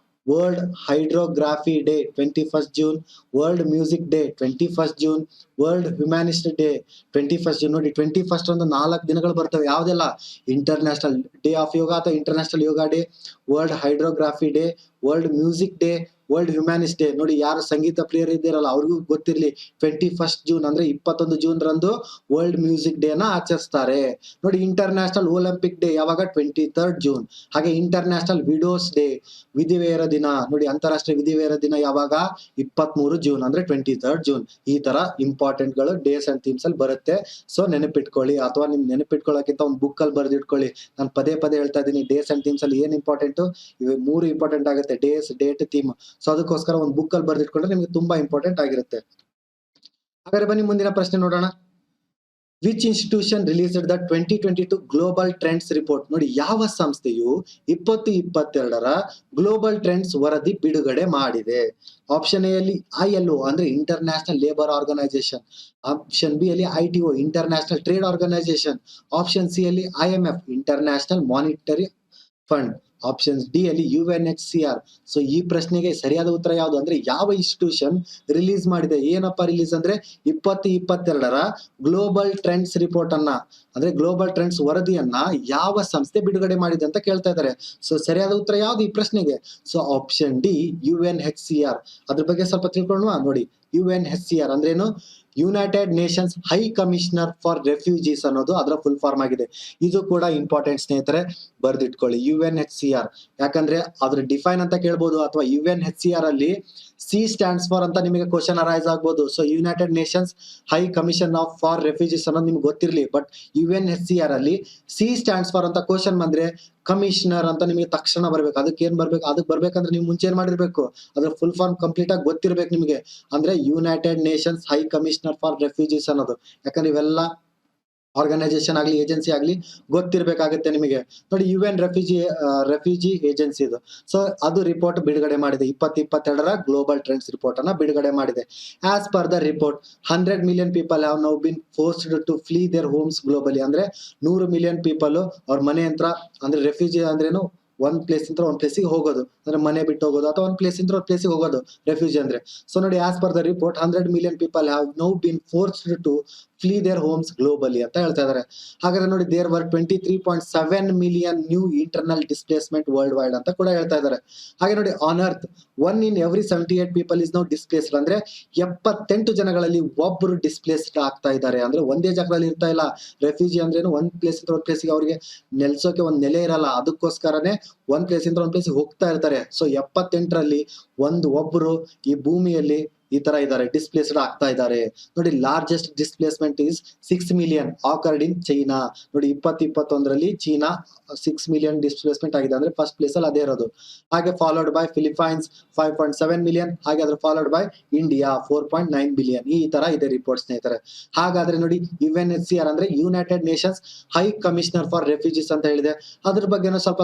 World hydrography day 21st June. World music day 21st June. World humanist day 21st June. ನೋಡಿ, 21st ಒಂದು 4 ದಿನಗಳು ಬರ್ತವೆ. ಯಾವ್ದೆಲ್ಲ? ಇಂಟರ್ನ್ಯಾಷನಲ್ ಡೇ ಆಫ್ ಯೋಗ ಅಥವಾ international yoga day, world hydrography day, world music day, world humanist day. ನೋಡಿ, ಯಾರು ಸಂಗೀತ ಪ್ರಿಯರು ಇದ್ದೀರಲ್ಲ ಅವ್ರಿಗೂ ಗೊತ್ತಿರ್ಲಿ, 21st ಜೂನ್ ಅಂದ್ರೆ 21 ಜೂನ್ ರಂದು ವರ್ಲ್ಡ್ ಮ್ಯೂಸಿಕ್ ಡೇ ನ ಆಚರಿಸ್ತಾರೆ. ನೋಡಿ, ಇಂಟರ್ನ್ಯಾಷನಲ್ ಒಲಿಂಪಿಕ್ ಡೇ ಯಾವಾಗ? 23rd June. ಹಾಗೆ ಇಂಟರ್ನ್ಯಾಷನಲ್ ವಿಡೋಸ್ ಡೇ, ವಿಧಿವೆಯರ ದಿನ. ನೋಡಿ, ಅಂತಾರಾಷ್ಟ್ರೀಯ ವಿಧಿವೆಯರ ದಿನ ಯಾವಾಗ? 23 ಜೂನ್ ಅಂದ್ರೆ 23rd ಜೂನ್. ಈ ತರ ಇಂಪಾರ್ಟೆಂಟ್ ಗಳು ಡೇಸ್ ಅಂಡ್ ಥೀಮ್ಸ್ ಅಲ್ಲಿ ಬರುತ್ತೆ. ಸೊ ನೆನಪಿಟ್ಕೊಳ್ಳಿ, ಅಥವಾ ನಿಮ್ ನೆನಪಿಟ್ಕೊಳ್ಳೋಕ್ಕಿಂತ ಒಂದು ಬುಕ್ ಅಲ್ಲಿ ಬರೆದಿಟ್ಕೊಳ್ಳಿ. ನಾನು ಪದೇ ಹೇಳ್ತಾ ಇದ್ದೀನಿ, ಡೇಸ್ ಅಂಡ್ ಥೀಮ್ಸ್ ಅಲ್ಲಿ ಏನ್ ಇಂಪಾರ್ಟೆಂಟ್, ಇವು 3 ಇಂಪಾರ್ಟೆಂಟ್ ಆಗುತ್ತೆ: ಡೇಸ್, ಡೇಟ್, ಥೀಮ್. ಸೊ ಅದಕ್ಕೋಸ್ಕರ ಒಂದು ಬುಕ್ ಅಲ್ಲಿ ಬರೆದಿಟ್ಕೊಂಡ್ರೆ ನಿಮ್ಗೆ ತುಂಬಾ ಇಂಪಾರ್ಟೆಂಟ್ ಆಗಿರುತ್ತೆ. ಹಾಗಾದ್ರೆ ಬನ್ನಿ ಮುಂದಿನ ಪ್ರಶ್ನೆ ನೋಡೋಣ. Which institution released the 2022 global trends report? ನೋಡಿ, ಯಾವ ಸಂಸ್ಥೆಯು 2022ರ ಗ್ಲೋಬಲ್ ಟ್ರೆಂಡ್ಸ್ ವರದಿ ಬಿಡುಗಡೆ ಮಾಡಿದೆ? ಆಪ್ಷನ್ ಎ ಅಲ್ಲಿ ILO ಅಂದ್ರೆ international labour organisation. Option B ಅಲ್ಲಿ ITO international trade organisation. Option C ಅಲ್ಲಿ IMF international monetary fund. Option D ಅಲ್ಲಿ UNHCR. ಸೊ ಈ ಪ್ರಶ್ನೆಗೆ ಸರಿಯಾದ ಉತ್ತರ ಯಾವುದು ಅಂದ್ರೆ, ಯಾವ ಇನ್ಸ್ಟಿಟ್ಯೂಷನ್ ರಿಲೀಸ್ ಮಾಡಿದೆ? ಏನಪ್ಪಾ ರಿಲೀಸ್ ಅಂದ್ರೆ, 2022ರ ಗ್ಲೋಬಲ್ ಟ್ರೆಂಡ್ಸ್ ರಿಪೋರ್ಟ್ ಅನ್ನ, ಅಂದ್ರೆ ಗ್ಲೋಬಲ್ ಟ್ರೆಂಡ್ಸ್ ವರದಿಯನ್ನ ಯಾವ ಸಂಸ್ಥೆ ಬಿಡುಗಡೆ ಮಾಡಿದೆ ಅಂತ ಕೇಳ್ತಾ ಇದ್ದಾರೆ. ಸೊ ಸರಿಯಾದ ಉತ್ತರ ಯಾವ್ದು ಈ ಪ್ರಶ್ನೆಗೆ? So option D UNHCR. ಅದ್ರ ಬಗ್ಗೆ ಸ್ವಲ್ಪ ತಿಳ್ಕೊಳ್ಳೋಣ. ನೋಡಿ, UNHCR ಅಂದ್ರೇನು? United Nations high commissioner for refugees ಅನ್ನೋದು ಅದರ ಫುಲ್ ಫಾರ್ಮ್ ಆಗಿದೆ. ಇದು ಕೂಡ ಇಂಪಾರ್ಟೆಂಟ್ ಸ್ನೇಹಿತರೆ, ಬರ್ದಿಟ್ಕೊಳ್ಳಿ UNHCR. ಯಾಕಂದ್ರೆ ಅದ್ರ ಡಿಫೈನ್ ಅಂತ ಕೇಳ್ಬೋದು, ಅಥವಾ UNHCR ಅಲ್ಲಿ ಸಿ ಸ್ಟ್ಯಾಂಡ್ಸ್ ಫಾರ್ ಅಂತ ನಿಮಗೆ ಕ್ವಶನ್ ಅರೈಸ್ ಆಗ್ಬೋದು. So United Nations high commission for refugees ಅನ್ನೋದು ನಿಮ್ಗೆ ಗೊತ್ತಿರ್ಲಿ. ಬಟ್ UNHCR ಅಲ್ಲಿ ಸಿ ಸ್ಟ್ಯಾಂಡ್ಸ್ ಫಾರ್ ಅಂತ ಕ್ವಶನ್ ಬಂದ್ರೆ ಕಮಿಷನರ್ ಅಂತ ನಿಮಗೆ ತಕ್ಷಣ ಬರ್ಬೇಕು. ಅದಕ್ಕೆ ಏನ್ ಬರ್ಬೇಕು, ಅದಕ್ಕೆ ಬರ್ಬೇಕಂದ್ರೆ ನೀವು ಮುಂಚೆ ಏನ್ ಮಾಡಿರ್ಬೇಕು, ಅದ್ರ ಫುಲ್ ಫಾರ್ಮ್ ಕಂಪ್ಲೀಟ್ ಆಗಿ ಗೊತ್ತಿರ್ಬೇಕು ನಿಮಗೆ. ಅಂದ್ರೆ United Nations high commissioner for refugees ಅನ್ನೋದು. ಯಾಕಂದ್ರೆ ಇವೆಲ್ಲ ಆರ್ಗನೈಸೇಷನ್ ಆಗ್ಲಿ ಏಜೆನ್ಸಿ ಆಗ್ಲಿ ಗೊತ್ತಿರ್ಬೇಕಾಗುತ್ತೆ ನಿಮಗೆ. ನೋಡಿ UN ರೆಫ್ಯೂಜಿ ಏಜೆನ್ಸಿ ಇದು. ಸೊ ಅದು ರಿಪೋರ್ಟ್ ಬಿಡುಗಡೆ ಮಾಡಿದೆ 2022ರ ಗ್ಲೋಬಲ್ ಟ್ರೆಂಡ್ಸ್ ರಿಪೋರ್ಟ್ ಅನ್ನ ಬಿಡುಗಡೆ ಮಾಡಿದೆ. As per the report 100 million people have now been forced to flee their homes globally. ಅಂದ್ರೆ 100 million people ಅವ್ರ ಮನೆ ಹತ್ರ, ಅಂದ್ರೆ ರೆಫ್ಯೂಜಿ ಅಂದ್ರೇನು, ಒಂದ್ ಪ್ಲೇಸ್ ಇಂದ ಒಂದ್ ಪ್ಲೇಸಿಗೆ ಹೋಗೋದು, ಅಂದ್ರೆ ಮನೆ ಬಿಟ್ಟು ಹೋಗೋದು, ಅಥವಾ ಒಂದ್ ಪ್ಲೇಸ್ ಇಂದ ಒಂದ್ ಪ್ಲೇಸಿಗೆ ಹೋಗೋದು ರೆಫ್ಯೂಜಿ ಅಂದ್ರೆ. ಸೊ ನೋಡಿ, as per the report 100 million people have now been forced to flee their homes globally ಅಂತ ಹೇಳ್ತಾ ಇದಾರೆ. ಹಾಗಾದ್ರೆ ನೋಡಿ, there were 23.7 million new internal displacement worldwide ಅಂತ ಕೂಡ ಹೇಳ್ತಾ ಇದಾರೆ. ಹಾಗೆ ನೋಡಿ, on earth 1 in every 78 people is now displaced. ಅಂದ್ರೆ 78 ಜನಗಳಲ್ಲಿ ಒಬ್ರು ಡಿಸ್ಪ್ಲೇಸ್ಡ್ ಆಗ್ತಾ ಇದ್ದಾರೆ. ಅಂದ್ರೆ ಒಂದೇ ಜಾಗದಲ್ಲಿ ಇರ್ತಾ ಇಲ್ಲ. ರೆಫ್ಯೂಜಿ ಅಂದ್ರೇನು, ಒಂದ್ ಪ್ಲೇಸ್ ಇಂದ ಒಂದ್ ಪ್ಲೇಸ್ಗೆ ಅವ್ರಿಗೆ ನೆಲ್ಸೋಕೆ ಒಂದ್ ನೆಲೆ ಇರಲ್ಲ. ಅದಕ್ಕೋಸ್ಕರನೇ ಒಂದ್ ಪ್ಲೇಸ್ ಇಂದ ಒಂದ್ ಪ್ಲೇಸ್ಗೆ ಹೋಗ್ತಾ ಇರ್ತಾರೆ. ಸೊ 78ರಲ್ಲಿ ಒಬ್ರು ಈ ಭೂಮಿಯಲ್ಲಿ ಈ ತರ ಇದ್ದಾರೆ, ಡಿಸ್ಪ್ಲೇಸ್ಡ್ ಆಗ್ತಾ ಇದ್ದಾರೆ. ನೋಡಿ, largest displacement is 6 million occurred in China. ನೋಡಿ, 2021ರಲ್ಲಿ ಚೀನಾ 6 million ಡಿಸ್ಪ್ಲೇಸ್ಮೆಂಟ್ ಆಗಿದೆ. ಅಂದ್ರೆ ಫಸ್ಟ್ ಪ್ಲೇಸ್ ಅಲ್ಲಿ ಅದೇ ಇರೋದು. ಹಾಗೆ ಫಾಲೋಡ್ ಬೈ ಫಿಲಿಪೈನ್ಸ್ 5.7 million. ಹಾಗೆ ಅದ್ರ ಫಾಲೋಡ್ ಬೈ ಇಂಡಿಯಾ 4.9 billion. ಈ ತರ ಇದೆ ರಿಪೋರ್ಟ್ ಸ್ನೇಹಿತರೆ. ಹಾಗಾದ್ರೆ ನೋಡಿ, UNHCR ಅಂದ್ರೆ United Nations high commissioner for refugees ಅಂತ ಹೇಳಿದೆ. ಅದ್ರ ಬಗ್ಗೆ ಸ್ವಲ್ಪ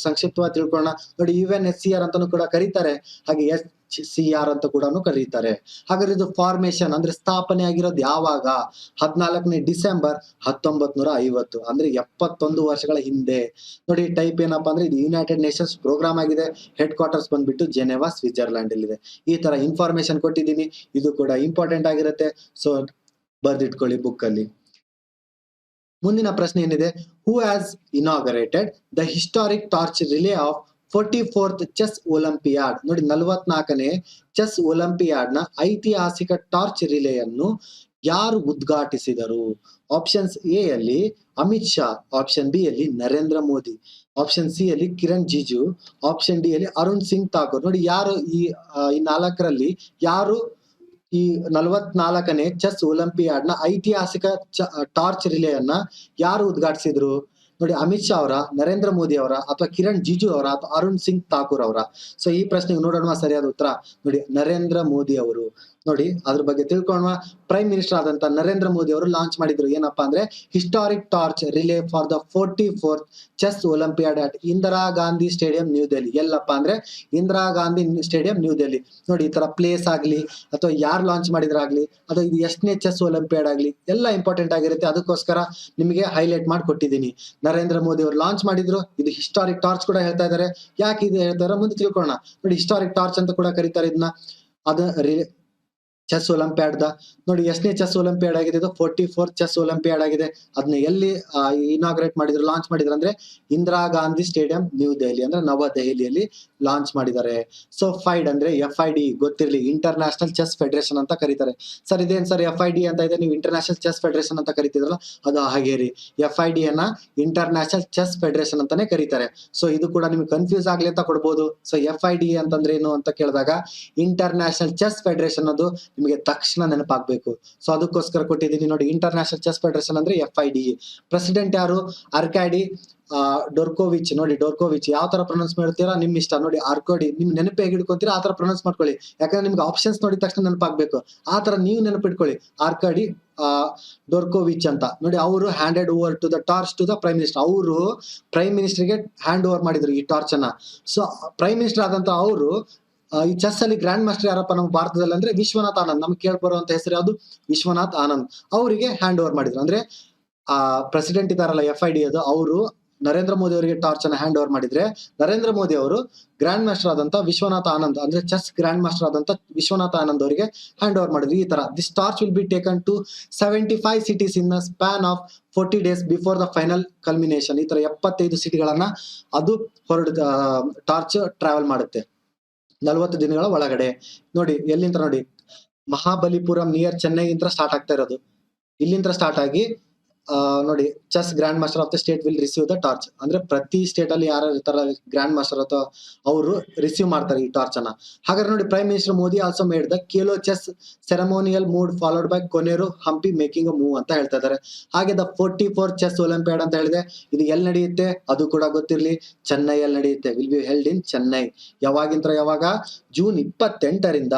ಸಂಕ್ಷಿಪ್ತವಾಗಿ ತಿಳ್ಕೊಳ್ಳೋಣ. ನೋಡಿ, UNHCR ಅಂತಾನು ಕೂಡ ಕರೀತಾರೆ, ಹಾಗೆ HCR ಅಂತ ಕೂಡ ಕರೀತಾರೆ. ಹಾಗಾದ್ರೆ ಇದು ಫಾರ್ಮೇಶನ್ ಅಂದ್ರೆ ಸ್ಥಾಪನೆ ಆಗಿರೋದು ಯಾವಾಗ? 14ನೇ ಡಿಸೆಂಬರ್ 1950, ಅಂದ್ರೆ 71 ವರ್ಷಗಳ ಹಿಂದೆ. ನೋಡಿ, ಟೈಪ್ ಏನಪ್ಪಾ ಅಂದ್ರೆ ಇದು ಯುನೈಟೆಡ್ ನೇಷನ್ಸ್ ಪ್ರೋಗ್ರಾಮ್ ಆಗಿದೆ. ಹೆಡ್ ಕ್ವಾರ್ಟರ್ಸ್ ಬಂದ್ಬಿಟ್ಟು ಜೆನೆವಾ, ಸ್ವಿಟ್ಜರ್ಲ್ಯಾಂಡ್ ಅಲ್ಲಿ ಇದೆ. ಈ ತರ ಇನ್ಫಾರ್ಮೇಶನ್ ಕೊಟ್ಟಿದ್ದೀನಿ, ಇದು ಕೂಡ ಇಂಪಾರ್ಟೆಂಟ್ ಆಗಿರುತ್ತೆ. ಸೊ ಬರ್ದಿಟ್ಕೊಳ್ಳಿ ಬುಕ್ ಅಲ್ಲಿ. ಮುಂದಿನ ಪ್ರಶ್ನೆ ಏನಿದೆ, who has inaugurated the historic torch relay off 44th chess olympiad? ನೋಡಿ, 44ನೇ ಚೆಸ್ ಒಲಿಂಪಿಯಾಡ್ ನ ಐತಿಹಾಸಿಕ ಟಾರ್ಚ್ ರಿಲೇಯನ್ನು ಯಾರು ಉದ್ಘಾಟಿಸಿದರು? ಆಪ್ಷನ್ಸ್ ಎ ಅಲ್ಲಿ ಅಮಿತ್ ಶಾ, ಆಪ್ಷನ್ ಬಿ ಅಲ್ಲಿ ನರೇಂದ್ರ ಮೋದಿ, ಆಪ್ಷನ್ ಸಿ ಅಲ್ಲಿ ಕಿರಣ್ ಜಿಜು, ಆಪ್ಷನ್ ಡಿ ಅಲ್ಲಿ ಅರುಣ್ ಸಿಂಗ್ ಥಾಕೂರ್. ನೋಡಿ, ಯಾರು ಈ 4ರಲ್ಲಿ ಯಾರು ಈ 44ನೇ ಚೆಸ್ ಒಲಿಂಪಿಯಾಡ್ ನ ಐತಿಹಾಸಿಕ ಟಾರ್ಚ್ ರಿಲೇಯನ್ನ ಯಾರು ಉದ್ಘಾಟಿಸಿದ್ರು? ನೋಡಿ, ಅಮಿತ್ ಶಾ ಅವರ, ನರೇಂದ್ರ ಮೋದಿ ಅವರ, ಅಥವಾ ಕಿರಣ್ ಜಿಜು ಅವರ, ಅಥವಾ ಅರುಣ್ ಸಿಂಗ್ ಥಾಕೂರ್ ಅವರ? ಸೊ ಈ ಪ್ರಶ್ನೆಗೆ ನೋಡೋಣ ಸರಿಯಾದ ಉತ್ತರ. ನೋಡಿ, ನರೇಂದ್ರ ಮೋದಿ ಅವರು. ನೋಡಿ, ಅದ್ರ ಬಗ್ಗೆ ತಿಳ್ಕೊಳ್ಳೋಣ. ಪ್ರೈಮ್ ಮಿನಿಸ್ಟರ್ ಆದಂತ ನರೇಂದ್ರ ಮೋದಿ ಅವರು ಲಾಂಚ್ ಮಾಡಿದ್ರು. ಏನಪ್ಪಾ ಅಂದ್ರೆ historic torch relay for the 44th chess olympiad at Indira Gandhi stadium, New Delhi. ಎಲ್ಲಪ್ಪ ಅಂದ್ರೆ ಇಂದಿರಾ ಗಾಂಧಿ ಸ್ಟೇಡಿಯಂ, ನ್ಯೂ ದೆಹಲಿ. ನೋಡಿ, ಈ ತರ ಪ್ಲೇಸ್ ಆಗ್ಲಿ, ಅಥವಾ ಯಾರು ಲಾಂಚ್ ಮಾಡಿದ್ರಾಗ್ಲಿ, ಅಥವಾ ಇದು ಎಷ್ಟನೇ ಚೆಸ್ ಒಲಿಂಪಿಯಾಡ್ ಆಗ್ಲಿ, ಎಲ್ಲ ಇಂಪಾರ್ಟೆಂಟ್ ಆಗಿರುತ್ತೆ. ಅದಕ್ಕೋಸ್ಕರ ನಿಮಗೆ ಹೈಲೈಟ್ ಮಾಡಿ ಕೊಟ್ಟಿದ್ದೀನಿ. ನರೇಂದ್ರ ಮೋದಿ ಅವರು ಲಾಂಚ್ ಮಾಡಿದ್ರು. ಇದು ಹಿಸ್ಟಾರಿಕ್ ಟಾರ್ಚ್ ಕೂಡ ಹೇಳ್ತಾ ಇದ್ದಾರೆ. ಯಾಕೆ ಇದು ಹೇಳ್ತಾರೆ ಮುಂದೆ ತಿಳ್ಕೊಳ್ಳೋಣ. ನೋಡಿ, ಹಿಸ್ಟಾರಿಕ್ ಟಾರ್ಚ್ ಅಂತ ಕೂಡ ಕರೀತಾರೆ ಇದನ್ನ. ಅದ ಚೆಸ್ ಒಲಿಂಪಿಯಾಡ್ ನೋಡಿ, ಎಷ್ಟನೇ ಚೆಸ್ ಒಲಿಂಪಿಯಾಡ್ ಆಗಿದೆ ಇದು? 44th ಚೆಸ್ ಒಲಿಂಪಿಯಾಡ್ ಆಗಿದೆ. ಅದನ್ನ ಎಲ್ಲಿ ಇನಾಗ್ರೇಟ್ ಮಾಡಿದ್ರು, ಲಾಂಚ್ ಮಾಡಿದ್ರು ಅಂದ್ರೆ ಇಂದಿರಾ ಗಾಂಧಿ ಸ್ಟೇಡಿಯಂ, ನ್ಯೂ ದೆಹಲಿ, ಅಂದ್ರೆ ನವದೆಹಲಿಯಲ್ಲಿ ಲಾಂಚ್ ಮಾಡಿದ್ದಾರೆ. ಸೊ FID ಅಂದ್ರೆ FID ಗೊತ್ತಿರ್ಲಿ, ಇಂಟರ್ನ್ಯಾಷನಲ್ ಚೆಸ್ ಫೆಡರೇಷನ್ ಅಂತ ಕರೀತಾರೆ. ಸರ್ ಇದೇನ್ ಸರ್ FID ಅಂತ ಇದೆ, ನೀವು ಇಂಟರ್ನ್ಯಾಷನಲ್ ಚೆಸ್ ಫೆಡರೇಷನ್ ಅಂತ ಕರಿತಿದ್ರಲ್ಲ, ಅದು ಹಾಗೆ ರೀ. FID ಅನ್ನ ಇಂಟರ್ನ್ಯಾಷನಲ್ ಚೆಸ್ ಫೆಡರೇಷನ್ ಅಂತಾನೆ ಕರೀತಾರೆ. ಸೊ ಇದು ಕೂಡ ನಿಮ್ಗೆ ಕನ್ಫ್ಯೂಸ್ ಆಗ್ಲಿ ಅಂತ ಕೊಡ್ಬೋದು. ಸೊ FID ಅಂತಂದ್ರೆ ಏನು ಅಂತ ಕೇಳಿದಾಗ ಇಂಟರ್ನ್ಯಾಷನಲ್ ಚೆಸ್ ಫೆಡರೇಷನ್ ಅದು ನಿಮಗೆ ತಕ್ಷಣ ನೆನಪಾಗ್ಬೇಕು. ಸೊ ಅದಕ್ಕೋಸ್ಕರ ಕೊಟ್ಟಿದ್ದೀನಿ. ನೋಡಿ, ಇಂಟರ್ನ್ಯಾಷನಲ್ ಚೆಸ್ ಫೆಡರೇಷನ್ ಅಂದ್ರೆ FID. ಪ್ರೆಸಿಡೆಂಟ್ ಯಾರು? ಅರ್ಕಾಡಿ ಡೋರ್ಕೋವಿಚ್. ನೋಡಿ, ಡೋರ್ಕೋವಿಚ್ ಯಾವ ತರ ಪ್ರೊನೌನ್ಸ್ ಮಾಡ್ತೀರಾ ನಿಮ್ ಇಷ್ಟ. ನೋಡಿ, ಆರ್ಕೋಡಿ ನಿಮ್ ನೆನಪು ಹೇಗೆ ಹಿಡ್ಕೊಂತೀರಾ ಆ ತರ ಪ್ರೊನೌನ್ಸ್ ಮಾಡ್ಕೊಳ್ಳಿ. ಯಾಕಂದ್ರೆ ನಿಮ್ಗೆ ಆಪ್ಷನ್ಸ್ ನೋಡಿದ ತಕ್ಷಣ ನೆನಪಾಗ್ಬೇಕು. ಆ ತರ ನೀವು ನೆನಪಿಟ್ಕೊಳ್ಳಿ, ಆರ್ಕಾಡಿ ಡೋರ್ಕೋವಿಚ್ ಅಂತ. ನೋಡಿ, ಅವರು handed over to the torch to the prime minister. ಅವರು ಪ್ರೈಮ್ ಮಿನಿಸ್ಟರ್ಗೆ ಹ್ಯಾಂಡ್ ಓವರ್ ಮಾಡಿದ್ರು ಈ ಟಾರ್ಚ್ ಅನ್ನ. ಸೊ ಪ್ರೈಮ್ ಮಿನಿಸ್ಟರ್ ಆದಂತ ಅವರು ಈ ಚೆಸ್ ಅಲ್ಲಿ ಗ್ರ್ಯಾಂಡ್ ಮಾಸ್ಟರ್ ಯಾರಪ್ಪ ನಮ್ಮ ಭಾರತದಲ್ಲಿ ಅಂದ್ರೆ ವಿಶ್ವನಾಥ್ ಆನಂದ್. ನಮ್ಗೆ ಕೇಳ್ಬರುವಂತ ಹೆಸರು ಯಾವುದು? ವಿಶ್ವನಾಥ್ ಆನಂದ್. ಅವರಿಗೆ ಹ್ಯಾಂಡ್ ಓವರ್ ಮಾಡಿದ್ರು. ಅಂದ್ರೆ ಪ್ರೆಸಿಡೆಂಟ್ ಇದಾರಲ್ಲ FID ಅದು, ಅವರು ನರೇಂದ್ರ ಮೋದಿ ಅವರಿಗೆ ಟಾರ್ಚ್ ಅನ್ನ ಹ್ಯಾಂಡ್ ಓವರ್ ಮಾಡಿದ್ರೆ, ನರೇಂದ್ರ ಮೋದಿ ಅವರು ಗ್ರ್ಯಾಂಡ್ ಮಾಸ್ಟರ್ ಆದಂತ ವಿಶ್ವನಾಥ್ ಆನಂದ್, ಅಂದ್ರೆ ಚೆಸ್ ಗ್ರ್ಯಾಂಡ್ ಮಾಸ್ಟರ್ ಆದಂತ ವಿಶ್ವನಾಥ್ ಆನಂದ್ ಅವರಿಗೆ ಹ್ಯಾಂಡ್ ಓವರ್ ಮಾಡಿದ್ರು. ಈ ತರ this torch will be taken to 75 cities in the span of 40 days before the final culmination. ಈ ತರ 75 ಸಿಟಿಗಳನ್ನ ಅದು ಟಾರ್ಚ್ ಟ್ರಾವೆಲ್ ಮಾಡುತ್ತೆ 40 ದಿನಗಳ ಒಳಗಡೆ. ನೋಡಿ, ಎಲ್ಲಿಂದ ನೋಡಿ, ಮಹಾಬಲಿಪುರಂ ನಿಯರ್ ಚೆನ್ನೈ ಇಂದ ಸ್ಟಾರ್ಟ್ ಆಗ್ತಾ ಇರೋದು. ಇಲ್ಲಿಂದ ಸ್ಟಾರ್ಟ್ ಆಗಿ ನೋಡಿ, chess grand master of the state will receive the torch. ಅಂದ್ರೆ ಪ್ರತಿ ಸ್ಟೇಟ್ ಅಲ್ಲಿ ಯಾರು ಇರ್ತಾರ ಗ್ರ್ಯಾಂಡ್ ಮಾಸ್ಟರ್ ಅಥವಾ ಅವರು ರಿಸೀವ್ ಮಾಡ್ತಾರೆ ಈ ಟಾರ್ಚ್ ಅನ್ನ. ಹಾಗಾದ್ರೆ ನೋಡಿ, prime minister Modi also made the Khelo chess ceremonial mood followed by Koneru Hampi making a move ಅಂತ ಹೇಳ್ತಾ ಇದ್ದಾರೆ. ಹಾಗೆ ದ 44 ಚೆಸ್ ಒಲಿಂಪಿಯಾಡ್ ಅಂತ ಹೇಳಿದೆ, ಇದು ಎಲ್ಲಿ ನಡೆಯುತ್ತೆ ಅದು ಕೂಡ ಗೊತ್ತಿರ್ಲಿ. ಚೆನ್ನೈಯಲ್ಲಿ ನಡೆಯುತ್ತೆ. Will be held in Chennai. ಯಾವಾಗ ಜೂನ್ 28ರಿಂದ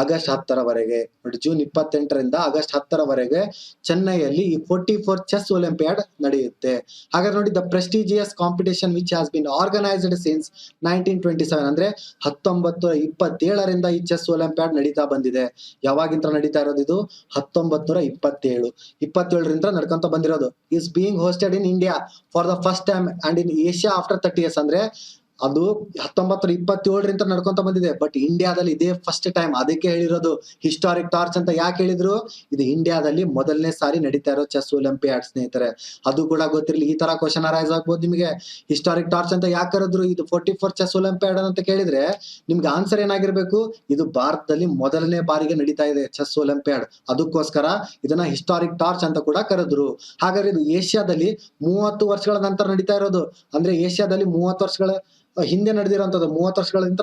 ಆಗಸ್ಟ್ 10ರವರೆಗೆ. ನೋಡಿ, ಜೂನ್ 28ರಿಂದ ಆಗಸ್ಟ್ 10ರವರೆಗೆ ಚೆನ್ನೈಯಲ್ಲಿ ಈ 44 ಚೆಸ್ ಒಲಿಂಪಿಯಾಡ್ ನಡೆಯುತ್ತೆ. ಹಾಗಾದ್ರೆ ನೋಡಿ, the prestigious competition which has been organised since 1927 ಅಂದ್ರೆ 1927ರಿಂದ ಈ ಚೆಸ್ ಒಲಿಂಪಿಯಾಡ್ ನಡೀತಾ ಬಂದಿದೆ. ಯಾವಾಗಿಂತ ನಡೀತಾ ಇರೋದು ಇದು? 1927ರಿಂದ ನಡ್ಕೊಂತ ಬಂದಿರೋದು. Is being hosted in India for the first time and in Asia after 30 years. ಅಂದ್ರೆ ಅದು 1927ರಿಂದ ನಡ್ಕೊಂತ ಬಂದಿದೆ, ಬಟ್ ಇಂಡಿಯಾದಲ್ಲಿ ಇದೇ ಫಸ್ಟ್ ಟೈಮ್. ಅದಕ್ಕೆ ಹೇಳಿರೋದು ಹಿಸ್ಟಾರಿಕ್ ಟಾರ್ಚ್ ಅಂತ. ಯಾಕೆ ಹೇಳಿದ್ರು? ಇದು ಇಂಡಿಯಾದಲ್ಲಿ ಮೊದಲನೇ ಸಾರಿ ನಡೀತಾ ಇರೋ ಚೆಸ್ ಒಲಿಂಪಿಯಾಡ್ ಸ್ನೇಹಿತರೆ. ಅದು ಕೂಡ ಗೊತ್ತಿರಲಿ. ಈ ತರ ಕ್ವಶನ್ ಅರೈಸ್ ಆಗ್ಬೋದು ನಿಮಗೆ. ಹಿಸ್ಟಾರಿಕ್ ಟಾರ್ಚ್ ಅಂತ ಯಾಕೆ ಕರೆದ್ರು? ಇದು 44 ಚೆಸ್ ಒಲಿಂಪಿಯಾಡ್ ಅಂತ ಕೇಳಿದ್ರೆ ನಿಮ್ಗೆ ಆನ್ಸರ್ ಏನಾಗಿರ್ಬೇಕು? ಇದು ಭಾರತದಲ್ಲಿ ಮೊದಲನೇ ಬಾರಿಗೆ ನಡೀತಾ ಇದೆ ಚೆಸ್ ಒಲಿಂಪಿಯಾಡ್, ಅದಕ್ಕೋಸ್ಕರ ಇದನ್ನ ಹಿಸ್ಟಾರಿಕ್ ಟಾರ್ಚ್ ಅಂತ ಕೂಡ ಕರೆದ್ರು. ಹಾಗಾದ್ರೆ ಇದು ಏಷ್ಯಾದಲ್ಲಿ 30 ವರ್ಷಗಳ ನಂತರ ನಡೀತಾ ಇರೋದು. ಅಂದ್ರೆ ಏಷ್ಯಾದಲ್ಲಿ 30 ವರ್ಷಗಳ ಹಿಂದೆ ನಡೆದಿರೋಂಥದ್ದು. 30 ವರ್ಷಗಳಿಂದ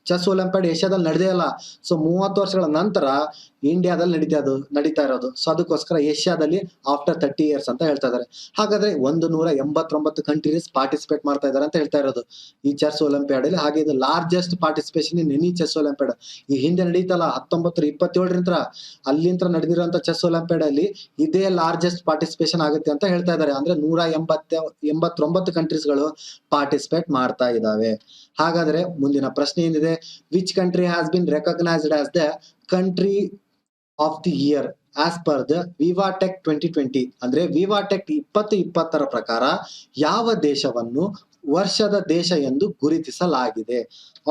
ಚೆಸ್ ಒಲಿಂಪಿಯಾಡ್ ಏಷ್ಯಾದಲ್ಲಿ ನಡೆದೇ ಇಲ್ಲ. ಸೊ 30 ವರ್ಷಗಳ ನಂತರ ಇಂಡಿಯಾದಲ್ಲಿ ನಡೀತಾ ಇರೋದು. ಸೊ ಅದಕ್ಕೋಸ್ಕರ ಏಷ್ಯಾದಲ್ಲಿ ಆಫ್ಟರ್ 30 years ಅಂತ ಹೇಳ್ತಾ ಇದ್ದಾರೆ. ಹಾಗಾದ್ರೆ 189 ಕಂಟ್ರೀಸ್ ಪಾರ್ಟಿಸಿಪೇಟ್ ಮಾಡ್ತಾ ಇದಾರೆ ಅಂತ ಹೇಳ್ತಾ ಇರೋದು ಈ ಚೆಸ್ ಒಲಿಂಪಿಯಾಡ್ ಅಲ್ಲಿ. ಹಾಗೆ ಇದು largest participation in any chess olympiad. ಈ ಹಿಂದೆ ನಡೀತಲ್ಲ 1927ರಿಂದ ಅಲ್ಲಿಂದ ನಡೆದಿರುವಂತ ಚೆಸ್ ಒಲಿಂಪಿಯಾಡ್ ಅಲ್ಲಿ ಇದೇ ಲಾರ್ಜೆಸ್ಟ್ ಪಾರ್ಟಿಸಿಪೇಷನ್ ಆಗುತ್ತೆ ಅಂತ ಹೇಳ್ತಾ ಇದ್ದಾರೆ. ಅಂದ್ರೆ 189 ಕಂಟ್ರೀಸ್ಗಳು ಪಾರ್ಟಿಸಿಪೇಟ್ ಮಾಡ್ತಾ ಇದಾವೆ. ಹಾಗಾದ್ರೆ ಮುಂದಿನ ಪ್ರಶ್ನೆ ಏನಿದೆ? Which country has been recognised as the country of the year as per the VivaTech 2020. ಅಂದ್ರೆ ವಿವಾಟೆಕ್ 2020ರ ಪ್ರಕಾರ ಯಾವ ದೇಶವನ್ನು ವರ್ಷದ ದೇಶ ಎಂದು ಗುರುತಿಸಲಾಗಿದೆ?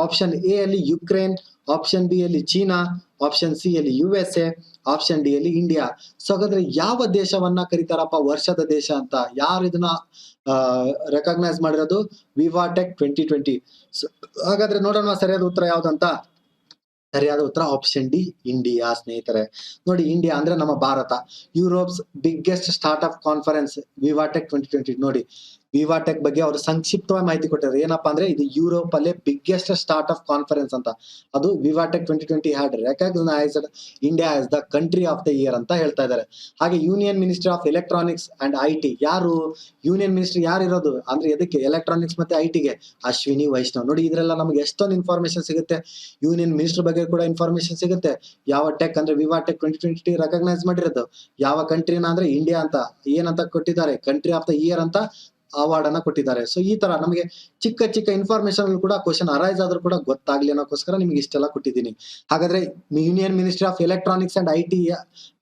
ಆಪ್ಷನ್ ಎ ಅಲ್ಲಿ ಯುಕ್ರೇನ್, ಆಪ್ಷನ್ ಬಿ ಅಲ್ಲಿ ಚೀನಾ, ಆಪ್ಷನ್ ಸಿ ಅಲ್ಲಿ USA, ಆಪ್ಷನ್ ಡಿ ಅಲ್ಲಿ ಇಂಡಿಯಾ. ಸೊ ಹಾಗಾದ್ರೆ ಯಾವ ದೇಶವನ್ನ ಕರೀತಾರಪ್ಪ ವರ್ಷದ ದೇಶ ಅಂತ? ಯಾರು ಇದನ್ನ ರೆಕಗ್ನೈಸ್ ಮಾಡಿರೋದು? ವಿವಾಟೆಕ್ 2020. ಹಾಗಾದ್ರೆ ನೋಡೋಣ ಸರಿಯಾದ ಉತ್ತರ ಯಾವ್ದಂತ. ಸರಿಯಾದ ಉತ್ತರ ಆಪ್ಷನ್ ಡಿ, ಇಂಡಿಯಾ ಸ್ನೇಹಿತರೆ. ನೋಡಿ, ಇಂಡಿಯಾ ಅಂದ್ರೆ ನಮ್ಮ ಭಾರತ. Europe's biggest startup conference VivaTech 2020. ನೋಡಿ, ವಿವಾಟೆಕ್ ಬಗ್ಗೆ ಅವರು ಸಂಕ್ಷಿಪ್ತವಾಗಿ ಮಾಹಿತಿ ಕೊಟ್ಟಿದ್ದಾರೆ. ಏನಪ್ಪಾ ಅಂದ್ರೆ ಇದು ಯುರೋಪ್ ಅಲ್ಲೇ ಬಿಗ್ಗೆಸ್ಟ್ ಸ್ಟಾರ್ಟ್ ಅಪ್ ಕಾನ್ಫರೆನ್ಸ್ ಅಂತ. ಅದು VivaTech 2020 had recognised India as the country of the year ಅಂತ ಹೇಳ್ತಾ ಇದ್ದಾರೆ. ಹಾಗೆ union ministry of electronics and IT. ಯಾರು ಯೂನಿಯನ್ ಮಿನಿಸ್ಟ್ರಿ ಯಾರು ಇರೋದು ಅಂದ್ರೆ ಎದಕ್ಕೆ? ಎಲೆಕ್ಟ್ರಾನಿಕ್ಸ್ ಮತ್ತೆ IT ಗೆ ಅಶ್ವಿನಿ ವೈಷ್ಣವ್. ನೋಡಿ, ಇದ್ರೆಲ್ಲ ನಮಗೆ ಎಷ್ಟೊಂದು ಇನ್ಫಾರ್ಮೇಶನ್ ಸಿಗುತ್ತೆ. ಯೂನಿಯನ್ ಮಿನಿಸ್ಟರ್ ಬಗ್ಗೆ ಕೂಡ ಇನ್ಫಾರ್ಮೇಶನ್ ಸಿಗುತ್ತೆ. ಯಾವ ಟೆಕ್ ಅಂದ್ರೆ ವಿವಾಟೆಕ್ 2020 ರೆಕಗ್ನೈಸ್ ಮಾಡಿರೋದು ಯಾವ ಕಂಟ್ರಿನ ಅಂದ್ರೆ ಇಂಡಿಯಾ ಅಂತ. ಏನಂತ ಕೊಟ್ಟಿದ್ದಾರೆ? ಕಂಟ್ರಿ ಆಫ್ ದ ಇಯರ್ ಅಂತ ಅವಾರ್ಡ್ ಅನ್ನ ಕೊಟ್ಟಿದ್ದಾರೆ. ಸೊ ಈ ತರ ನಮಗೆ ಚಿಕ್ಕ ಚಿಕ್ಕ ಇನ್ಫಾರ್ಮೇಶನ್ ಕೂಡ ಕ್ವಶನ್ ಅರೈಸ್ ಆದ್ರೂ ಕೂಡ ಗೊತ್ತಾಗ್ಲಿ ಅನ್ನೋಕ್ಕೋಸ್ಕರ ನಿಮ್ಗೆ ಇಷ್ಟೆಲ್ಲ ಕೊಟ್ಟಿದ್ದೀನಿ. ಹಾಗಾದ್ರೆ union ministry of electronics and IT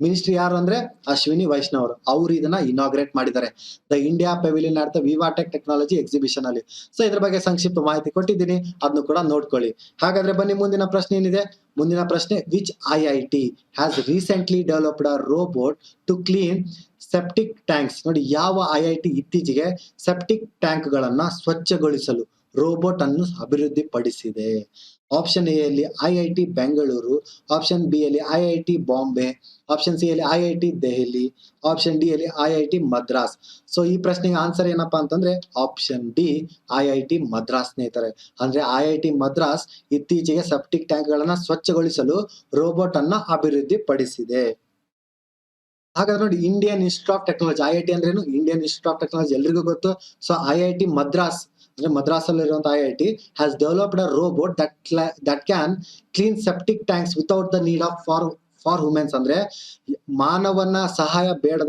ministry ಯಾರು ಅಂದ್ರೆ ಅಶ್ವಿನಿ ವೈಷ್ಣವ್ ಅವರು. ಅವ್ರು ಇದನ್ನ ಇನಾಗ್ರೇಟ್ ಮಾಡಿದ್ದಾರೆ the India pavilion at the VivaTech technology exhibition ಅಲ್ಲಿ. ಸೊ ಇದ್ರ ಬಗ್ಗೆ ಸಂಕ್ಷಿಪ್ತ ಮಾಹಿತಿ ಕೊಟ್ಟಿದ್ದೀನಿ, ಅದನ್ನು ಕೂಡ ನೋಡ್ಕೊಳ್ಳಿ. ಹಾಗಾದ್ರೆ ಬನ್ನಿ ಮುಂದಿನ ಪ್ರಶ್ನೆ ಏನಿದೆ? ಮುಂದಿನ ಪ್ರಶ್ನೆ, which IIT has recently developed a robot to clean septic tanks. ನೋಡಿ, ಯಾವ IIT ಇತ್ತೀಚೆಗೆ ಸೆಪ್ಟಿಕ್ ಟ್ಯಾಂಕ್ ಗಳನ್ನ ಸ್ವಚ್ಛಗೊಳಿಸಲು ರೋಬೋಟ್ ಅನ್ನು ಅಭಿವೃದ್ಧಿಪಡಿಸಿದೆ? ಆಪ್ಷನ್ ಎ ಅಲ್ಲಿ IIT ಬೆಂಗಳೂರು, ಆಪ್ಷನ್ ಬಿ ಅಲ್ಲಿ IIT ಬಾಂಬೆ, ಆಪ್ಷನ್ ಸಿ ಅಲ್ಲಿ IIT ದೆಹಲಿ, ಆಪ್ಷನ್ ಡಿ ಅಲ್ಲಿ IIT ಮದ್ರಾಸ್. ಸೊ ಈ ಪ್ರಶ್ನೆಗೆ ಆನ್ಸರ್ ಏನಪ್ಪಾ ಅಂತಂದ್ರೆ ಆಪ್ಷನ್ ಡಿ, IIT ಮದ್ರಾಸ್ ಸ್ನೇಹಿತರೆ. ಅಂದ್ರೆ IIT ಮದ್ರಾಸ್ ಇತ್ತೀಚೆಗೆ ಸೆಪ್ಟಿಕ್ ಟ್ಯಾಂಕ್ ಗಳನ್ನ ಸ್ವಚ್ಛಗೊಳಿಸಲು ರೋಬೋಟ್ ಅನ್ನ ಅಭಿವೃದ್ಧಿ ಪಡಿಸಿದೆ. ಹಾಗಾದ್ರೆ ನೋಡಿ, Indian institute of technology, IIT ಅಂದ್ರೇನು? ಇಂಡಿಯನ್ ಇನ್ಸ್ಟಿಟ್ಯೂಟ್ ಆಫ್ ಟೆಕ್ನಾಲಜಿ ಎಲ್ರಿಗೂ ಗೊತ್ತು. ಸೊ IIT ಮದ್ರಾಸ್ ಅಂದ್ರೆ ಮದ್ರಾಸ್ ಅಲ್ಲಿರುವಂತಹ IIT has developed a robot that can clean septic tanks without the need of for humans. ಅಂದ್ರೆ ಮಾನವನ ಸಹಾಯ ಬೇಡ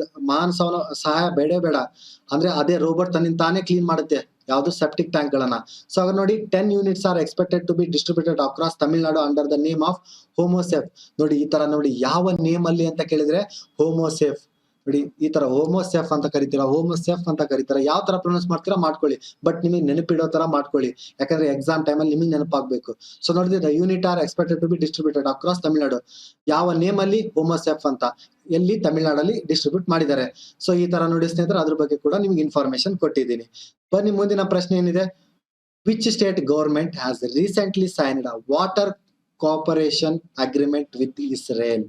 ಅಂದ್ರೆ ಅದೇ ರೋಬೋಟ್ ತನ್ನಿಂದ ತಾನೇ ಕ್ಲೀನ್ ಮಾಡುತ್ತೆ ಯಾವ್ದು? ಸೆಪ್ಟಿಕ್ ಟ್ಯಾಂಕ್ ಗಳನ್ನ. ಸೊ ಆಗ ನೋಡಿ, 10 units are expected to be distributed across Tamil Nadu under the name of HomoSEP. ನೋಡಿ, ಈ ತರ ನೋಡಿ, ಯಾವ ನೇಮ್ ಅಲ್ಲಿ ಅಂತ ಕೇಳಿದ್ರೆ ಹೋಮೋಸೆಫ್. ನೋಡಿ, ಈ ತರ ಹೋಮೋಸೆಫ್ ಅಂತ ಕರಿತೀರಾ, ಹೋಮೋಸೆಫ್ ಅಂತ ಕರೀತಾರೆ. ಯಾವ ತರ ಪ್ರೊನೌನ್ಸ್ ಮಾಡ್ತೀರಾ ಮಾಡ್ಕೊಳ್ಳಿ, ಬಟ್ ನಿಮಗೆ ನೆನಪಿಡೋ ತರ ಮಾಡ್ಕೊಳ್ಳಿ, ಯಾಕಂದ್ರೆ ಎಕ್ಸಾಮ್ ಟೈಮ್ ಅಲ್ಲಿ ನಿಮಗೆ ನೆನಪಾಗ್ಬೇಕು. ಸೊ ನೋಡಿದ್ರೆ the unit are expected to be distributed across Tamil Nadu. ಯಾವ ನೇಮ್ ಅಲ್ಲಿ? ಹೋಮೋಸೆಫ್ ಅಂತ. ಎಲ್ಲಿ? ತಮಿಳ್ನಾಡಲ್ಲಿ ಡಿಸ್ಟ್ರಿಬ್ಯೂಟ್ ಮಾಡಿದ್ದಾರೆ. ಸೊ ಈ ತರ ನೋಡಿ ಸ್ನೇಹಿತರೆ, ಅದ್ರ ಬಗ್ಗೆ ಕೂಡ ನಿಮ್ಗೆ ಇನ್ಫಾರ್ಮೇಶನ್ ಕೊಟ್ಟಿದ್ದೀನಿ. ಬನ್ನಿ ಮುಂದಿನ ಪ್ರಶ್ನೆ ಏನಿದೆ? Which state government has recently signed a water cooperation agreement with Israel.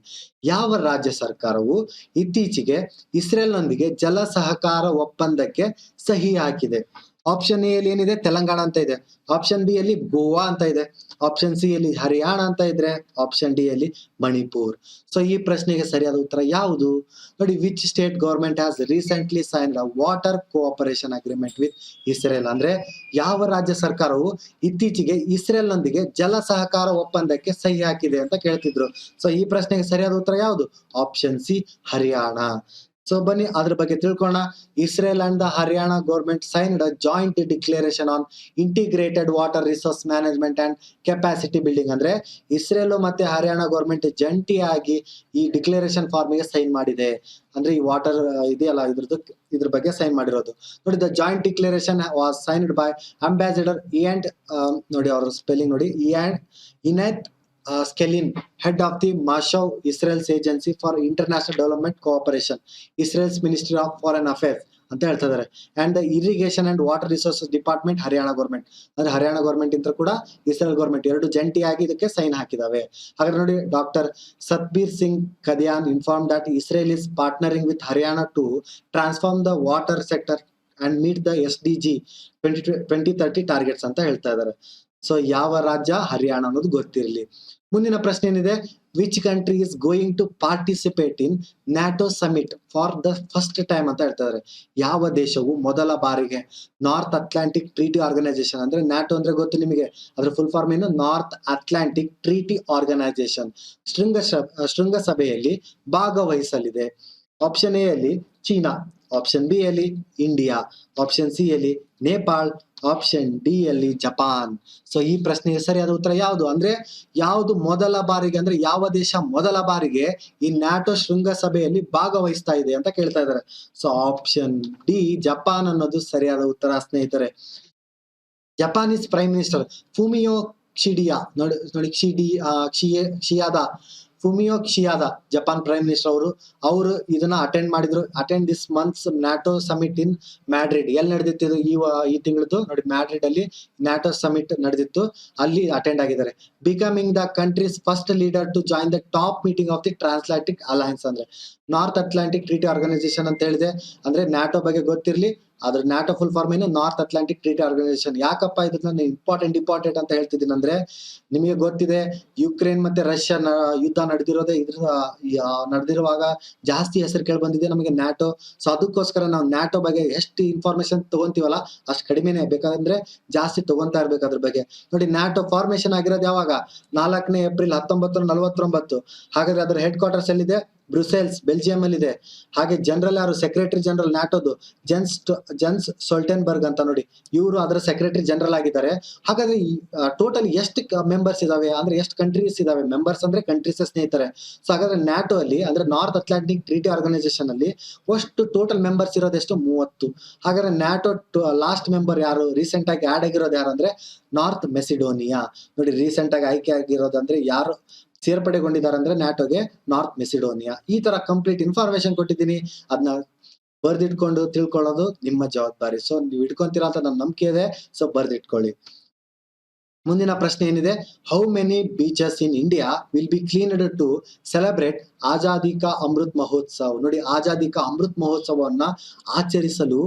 ಯಾವ ರಾಜ್ಯ ಸರ್ಕಾರವು ಇತ್ತೀಚೆಗೆ ಇಸ್ರೇಲ್ನೊಂದಿಗೆ ಜಲ ಸಹಕಾರ ಒಪ್ಪಂದಕ್ಕೆ ಸಹಿ ಹಾಕಿದೆ? ಆಪ್ಷನ್ ಎ ಅಲ್ಲಿ ಏನಿದೆ, ತೆಲಂಗಾಣ ಅಂತ ಇದೆ. ಆಪ್ಷನ್ ಬಿ ಅಲ್ಲಿ ಗೋವಾ ಅಂತ ಇದೆ. ಆಪ್ಷನ್ ಸಿ ಅಲ್ಲಿ ಹರಿಯಾಣ ಅಂತ ಇದ್ರೆ, ಆಪ್ಷನ್ ಡಿ ಅಲ್ಲಿ ಮಣಿಪುರ್. ಸೊ ಈ ಪ್ರಶ್ನೆಗೆ ಸರಿಯಾದ ಉತ್ತರ ಯಾವುದು? ನೋಡಿ, which state government has recently signed a water cooperation agreement with Israel? ಅಂದ್ರೆ ಯಾವ ರಾಜ್ಯ ಸರ್ಕಾರವು ಇತ್ತೀಚೆಗೆ ಇಸ್ರೇಲ್ನೊಂದಿಗೆ ಜಲ ಸಹಕಾರ ಒಪ್ಪಂದಕ್ಕೆ ಸಹಿ ಹಾಕಿದೆ ಅಂತ ಕೇಳ್ತಿದ್ರು. ಸೊ ಈ ಪ್ರಶ್ನೆಗೆ ಸರಿಯಾದ ಉತ್ತರ ಯಾವುದು? Option C, Haryana. ಸೊ ಬನ್ನಿ ಅದ್ರ ಬಗ್ಗೆ ತಿಳ್ಕೊಳ್ಳೋಣ. Israel and the Haryana government signed a joint declaration on integrated water resource management and capacity building. ಅಂದ್ರೆ ಇಸ್ರೇಲ್ ಮತ್ತೆ ಹರಿಯಾಣ ಗವರ್ಮೆಂಟ್ ಜಂಟಿಯಾಗಿ ಈ ಡಿಕ್ಲರೇಷನ್ ಫಾರ್ಮ್ ಗೆ ಸೈನ್ ಮಾಡಿದೆ. ಅಂದ್ರೆ ಈ ವಾಟರ್ ಇದೆಯಲ್ಲ, ಇದ್ರ ಬಗ್ಗೆ ಸೈನ್ ಮಾಡಿರೋದು. ನೋಡಿ, the joint declaration was signed by ambassador ಇಯಾಂಟ್, ನೋಡಿ ಅವ್ರ ಸ್ಪೆಲ್ಲಿಂಗ್ ನೋಡಿ, Eynat Shlein, head of the MASHAV, Israel's agency for international development cooperation, Israel's ministry of foreign affairs ಅಂತ ಹೇಳ್ತಾ ಇದಾರೆ. And the irrigation and water resources department, Haryana government. ಅಂದ್ರೆ Haryana government ಇಂದ ಕೂಡ ಇಸ್ರೇಲ್ ಗವರ್ಮೆಂಟ್ ಎರಡು ಜಂಟಿಯಾಗಿ ಇದಕ್ಕೆ ಸೈನ್ ಹಾಕಿದಾವೆ. ಹಾಗಾದ್ರೆ ನೋಡಿ, doctor Satbir Singh Kadian inform that Israel is partnering with Haryana to transform the water sector and meet the SDG 2030 targets ಅಂತ ಹೇಳ್ತಾ ಇದ್ದಾರೆ. ಸೊ ಯಾವ ರಾಜ್ಯ? ಹರಿಯಾಣ ಅನ್ನೋದು ಗೊತ್ತಿರಲಿ. ಮುಂದಿನ ಪ್ರಶ್ನೆ ಏನಿದೆ, which country is going to participate in NATO summit for the first time ಅಂತ ಹೇಳ್ತಾರೆ. ಯಾವ ದೇಶವು ಮೊದಲ ಬಾರಿಗೆ ನಾರ್ತ್ ಅಟ್ಲಾಂಟಿಕ್ ಟ್ರೀಟಿ ಆರ್ಗನೈಸೇಷನ್, ಅಂದ್ರೆ ನ್ಯಾಟೋ ಅಂದ್ರೆ ಗೊತ್ತು ನಿಮಗೆ, ಅದ್ರ ಫುಲ್ ಫಾರ್ಮ್ ಏನು? ನಾರ್ತ್ ಅಟ್ಲಾಂಟಿಕ್ ಟ್ರೀಟಿ ಆರ್ಗನೈಸೇಷನ್ ಶೃಂಗಸಭೆಯಲ್ಲಿ ಭಾಗವಹಿಸಲಿದೆ. ಆಪ್ಷನ್ ಎ ಅಲ್ಲಿ ಚೀನಾ, ಆಪ್ಷನ್ ಬಿ ಅಲ್ಲಿ ಇಂಡಿಯಾ, ಆಪ್ಷನ್ ಸಿ ಅಲ್ಲಿ ನೇಪಾಳ್, ಆಪ್ಷನ್ ಡಿ ಅಲ್ಲಿ ಜಪಾನ್. ಸೊ ಈ ಪ್ರಶ್ನೆಗೆ ಸರಿಯಾದ ಉತ್ತರ ಯಾವುದು? ಅಂದ್ರೆ ಯಾವುದು ಮೊದಲ ಬಾರಿಗೆ, ಅಂದ್ರೆ ಯಾವ ದೇಶ ಮೊದಲ ಬಾರಿಗೆ ಈ ನ್ಯಾಟೋ ಶೃಂಗಸಭೆಯಲ್ಲಿ ಭಾಗವಹಿಸ್ತಾ ಇದೆ ಅಂತ ಕೇಳ್ತಾ ಇದ್ದಾರೆ. ಸೊ ಆಪ್ಷನ್ ಡಿ, ಜಪಾನ್ ಅನ್ನೋದು ಸರಿಯಾದ ಉತ್ತರ ಸ್ನೇಹಿತರೆ. ಜಪಾನೀಸ್ ಪ್ರೈಮ್ ಮಿನಿಸ್ಟರ್ ಫುಮಿಯೋ ಕಿಶಿಡಾ, ನೋಡಿ ಫುಮಿಯೋ ಕಿಶಿಡಾ, ಜಪಾನ್ ಪ್ರೈಮ್ ಮಿನಿಸ್ಟರ್ ಅವರು ಇದನ್ನ attend this months NATO summit in Madrid. ಎಲ್ಲಿ ನಡೆದಿತ್ತು ಈ ತಿಂಗಳದ್ದು? ನೋಡಿ, ಮ್ಯಾಡ್ರಿಡ್ ಅಲ್ಲಿ ನ್ಯಾಟೋ ಸಮಿಟ್ ನಡೆದಿತ್ತು, ಅಲ್ಲಿ ಅಟೆಂಡ್ ಆಗಿದ್ದಾರೆ. Becoming the country's first leader to join the top meeting of the transatlantic alliance. ಅಂದ್ರೆ ನಾರ್ತ್ ಅಟ್ಲಾಂಟಿಕ್ ಟ್ರೀಟಿ ಆರ್ಗನೈಸೇಷನ್ ಅಂತ ಹೇಳಿದೆ. ಅಂದ್ರೆ ನ್ಯಾಟೋ ಬಗ್ಗೆ ಗೊತ್ತಿರಲಿ, ಆದ್ರೆ ನ್ಯಾಟೋ ಫುಲ್ ಫಾರ್ಮ್ ಏನು? North Atlantic treaty organisation. ಯಾಕಪ್ಪ ಇದನ್ನ ಇಂಪಾರ್ಟೆಂಟ್ ಅಂತ ಹೇಳ್ತಿದ್ದೀನಿ ಅಂದ್ರೆ, ನಿಮಗೆ ಗೊತ್ತಿದೆ ಯುಕ್ರೇನ್ ಮತ್ತೆ ರಷ್ಯಾ ಯುದ್ಧ ನಡೆದಿರುವಾಗ ಜಾಸ್ತಿ ಹೆಸರು ಕೇಳಿ ಬಂದಿದೆ ನಮಗೆ ನ್ಯಾಟೋ. ಸೊ ಅದಕ್ಕೋಸ್ಕರ ನಾವು ನ್ಯಾಟೋ ಬಗ್ಗೆ ಎಷ್ಟು ಇನ್ಫಾರ್ಮೇಶನ್ ತಗೊಂತೀವಲ್ಲ ಅಷ್ಟು ಕಡಿಮೆನೆ, ಬೇಕಾದ್ರೆ ಜಾಸ್ತಿ ತಗೊಂತಾ ಇರ್ಬೇಕು ಅದ್ರ ಬಗ್ಗೆ. ನೋಡಿ, ನ್ಯಾಟೋ ಫಾರ್ಮೇಶನ್ ಆಗಿರೋದು ಯಾವಾಗ? 4 ಏಪ್ರಿಲ್ 1949. ಹಾಗಾದ್ರೆ ಅದರ ಹೆಡ್ ಕ್ವಾರ್ಟರ್ಸ್ ಎಲ್ಲಿದೆ? ಬ್ರುಸೆಲ್ಸ್, ಬೆಲ್ಜಿಯಂ ಅಲ್ಲಿ ಇದೆ. ಹಾಗೆ ಜನರಲ್ ಯಾರು? ಸೆಕ್ರೆಟರಿ ಜನರಲ್ ನ್ಯಾಟೋದು ಜನ್ಸ್ ಸ್ಟೋಲ್ಟೆನ್ಬರ್ಗ್ ಅಂತ. ನೋಡಿ, ಇವರು ಅದರ ಸೆಕ್ರೆಟರಿ ಜನರಲ್ ಆಗಿದ್ದಾರೆ. ಹಾಗಾದ್ರೆ ಟೋಟಲ್ ಎಷ್ಟು ಮೆಂಬರ್ಸ್ ಇದಾವೆ ಅಂದ್ರೆ, ಎಷ್ಟು ಕಂಟ್ರೀಸ್ ಇದಾವೆ? ಮೆಂಬರ್ಸ್ ಅಂದ್ರೆ ಕಂಟ್ರೀಸ್ ಸ್ನೇಹಿತರೆ. ಸೊ ಹಾಗಾದ್ರೆ ನ್ಯಾಟೋ ಅಲ್ಲಿ, ಅಂದ್ರೆ ನಾರ್ತ್ ಅಟ್ಲಾಂಟಿಕ್ ಟ್ರೀಟಿ ಆರ್ಗನೈಸೇಷನ್ ಅಲ್ಲಿ ಅಷ್ಟು ಟೋಟಲ್ ಮೆಂಬರ್ಸ್ ಇರೋದೆಷ್ಟು? 30. ಹಾಗಾದ್ರೆ ನ್ಯಾಟೋ ಲಾಸ್ಟ್ ಮೆಂಬರ್ ಯಾರು ರೀಸೆಂಟ್ ಆಗಿ ಆಡ್ ಆಗಿರೋದು ಯಾರು ಅಂದ್ರೆ ನಾರ್ತ್ ಮೆಸಿಡೋನಿಯಾ. ನೋಡಿ, ರೀಸೆಂಟ್ ಆಗಿ ಆಯ್ಕೆ ಆಗಿರೋದಂದ್ರೆ ಯಾರು ಸೇರ್ಪಡೆಗೊಂಡಿದ್ದಾರೆ ಅಂದ್ರೆ ನ್ಯಾಟೋಗೆ ನಾರ್ತ್ ಮೆಸಿಡೋನಿಯಾ. ಈ ತರ ಕಂಪ್ಲೀಟ್ ಇನ್ಫಾರ್ಮೇಶನ್ ಕೊಟ್ಟಿದ್ದೀನಿ, ಅದನ್ನ ಬರ್ದಿಟ್ಕೊಂಡು ತಿಳ್ಕೊಳ್ಳೋದು ನಿಮ್ಮ ಜವಾಬ್ದಾರಿ. ಸೊ ನೀವು ಇಟ್ಕೊಂತೀರಾ ಅಂತ ನನ್ನ ನಂಬಿಕೆ ಇದೆ. ಸೊ ಬರ್ದಿಟ್ಕೊಳ್ಳಿ. ಮುಂದಿನ ಪ್ರಶ್ನೆ ಏನಿದೆ, how many beaches in India will be cleaned to celebrate Azadi ka Amrit Mahotsav? ನೋಡಿ, ಆಜಾದಿ ಕಾ ಅಮೃತ್ ಮಹೋತ್ಸವವನ್ನ ಆಚರಿಸಲು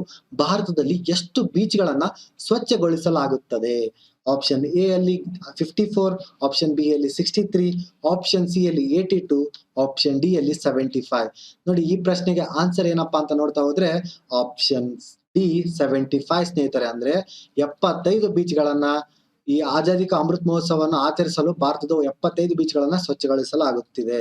ಭಾರತದಲ್ಲಿ ಎಷ್ಟು ಬೀಚ್ ಗಳನ್ನ ಸ್ವಚ್ಛಗೊಳಿಸಲಾಗುತ್ತದೆ? ಆಪ್ಷನ್ ಎ ಅಲ್ಲಿ 54, ಆಪ್ಷನ್ ಬಿ ಅಲ್ಲಿ 63, ಆಪ್ಷನ್ ಸಿ ಅಲ್ಲಿ 82, ಆಪ್ಷನ್ ಡಿ ಅಲ್ಲಿ 75. ನೋಡಿ, ಈ ಪ್ರಶ್ನೆಗೆ ಆನ್ಸರ್ ಏನಪ್ಪಾ ಅಂತ ನೋಡ್ತಾ ಹೋದ್ರೆ ಆಪ್ಷನ್ ಡಿ 75 ಸ್ನೇಹಿತರೆ. ಅಂದ್ರೆ 75 ಬೀಚ್ ಗಳನ್ನ ಈ ಆಜಾದಿ ಕಾ ಅಮೃತ್ ಮಹೋತ್ಸವವನ್ನು ಆಚರಿಸಲು ಭಾರತದ 75 ಬೀಚ್ ಗಳನ್ನ ಸ್ವಚ್ಛಗೊಳಿಸಲಾಗುತ್ತಿದೆ.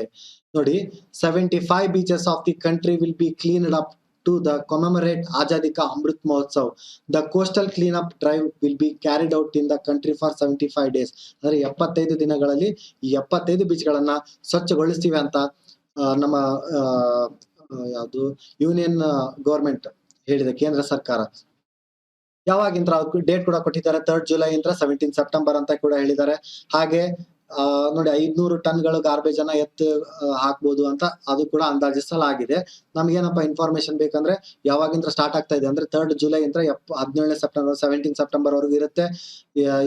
ನೋಡಿ, 75 beaches of the country will be cleaned up to the commemorate Azadi Ka Amrit Mahotsav. The coastal cleanup drive will be carried out in the country for 75 days. ಅಂದ್ರೆ 75 ದಿನಗಳಲ್ಲಿ ಈ 75 ಬೀಚ್ ಗಳನ್ನ ಸ್ವಚ್ಛಗೊಳಿಸ್ತೀವಿ ಅಂತ ನಮ್ಮ ಯಾವುದು ಯೂನಿಯನ್ ಗವರ್ಮೆಂಟ್ ಹೇಳಿದೆ, ಕೇಂದ್ರ ಸರ್ಕಾರ. ಯಾವಾಗಿಂದ ಡೇಟ್ ಕೂಡ ಕೊಟ್ಟಿದ್ದಾರೆ, 3 ಜುಲೈ ಇಂದ 17 ಸೆಪ್ಟೆಂಬರ್ ಅಂತ ಕೂಡ ಹೇಳಿದ್ದಾರೆ. ಹಾಗೆ ನೋಡಿ 500 ಟನ್ಗಳು ಗಾರ್ಬೇಜ್ ಅನ್ನ ಹಾಕ್ಬೋದು ಅಂತ ಅದು ಕೂಡ ಅಂದಾಜಿಸಲಾಗಿದೆ. ನಮ್ಗೇನಪ್ಪ ಇನ್ಫಾರ್ಮೇಶನ್ ಬೇಕಂದ್ರೆ ಯಾವಾಗಿಂದ ಸ್ಟಾರ್ಟ್ ಆಗ್ತಾ ಇದೆ ಅಂದ್ರೆ 3rd ಜುಲೈ ಇಂದ 17ನೇ ಸೆಪ್ಟೆಂಬರ್ 17 ಸೆಪ್ಟೆಂಬರ್ ವರೆಗೂ ಇರುತ್ತೆ.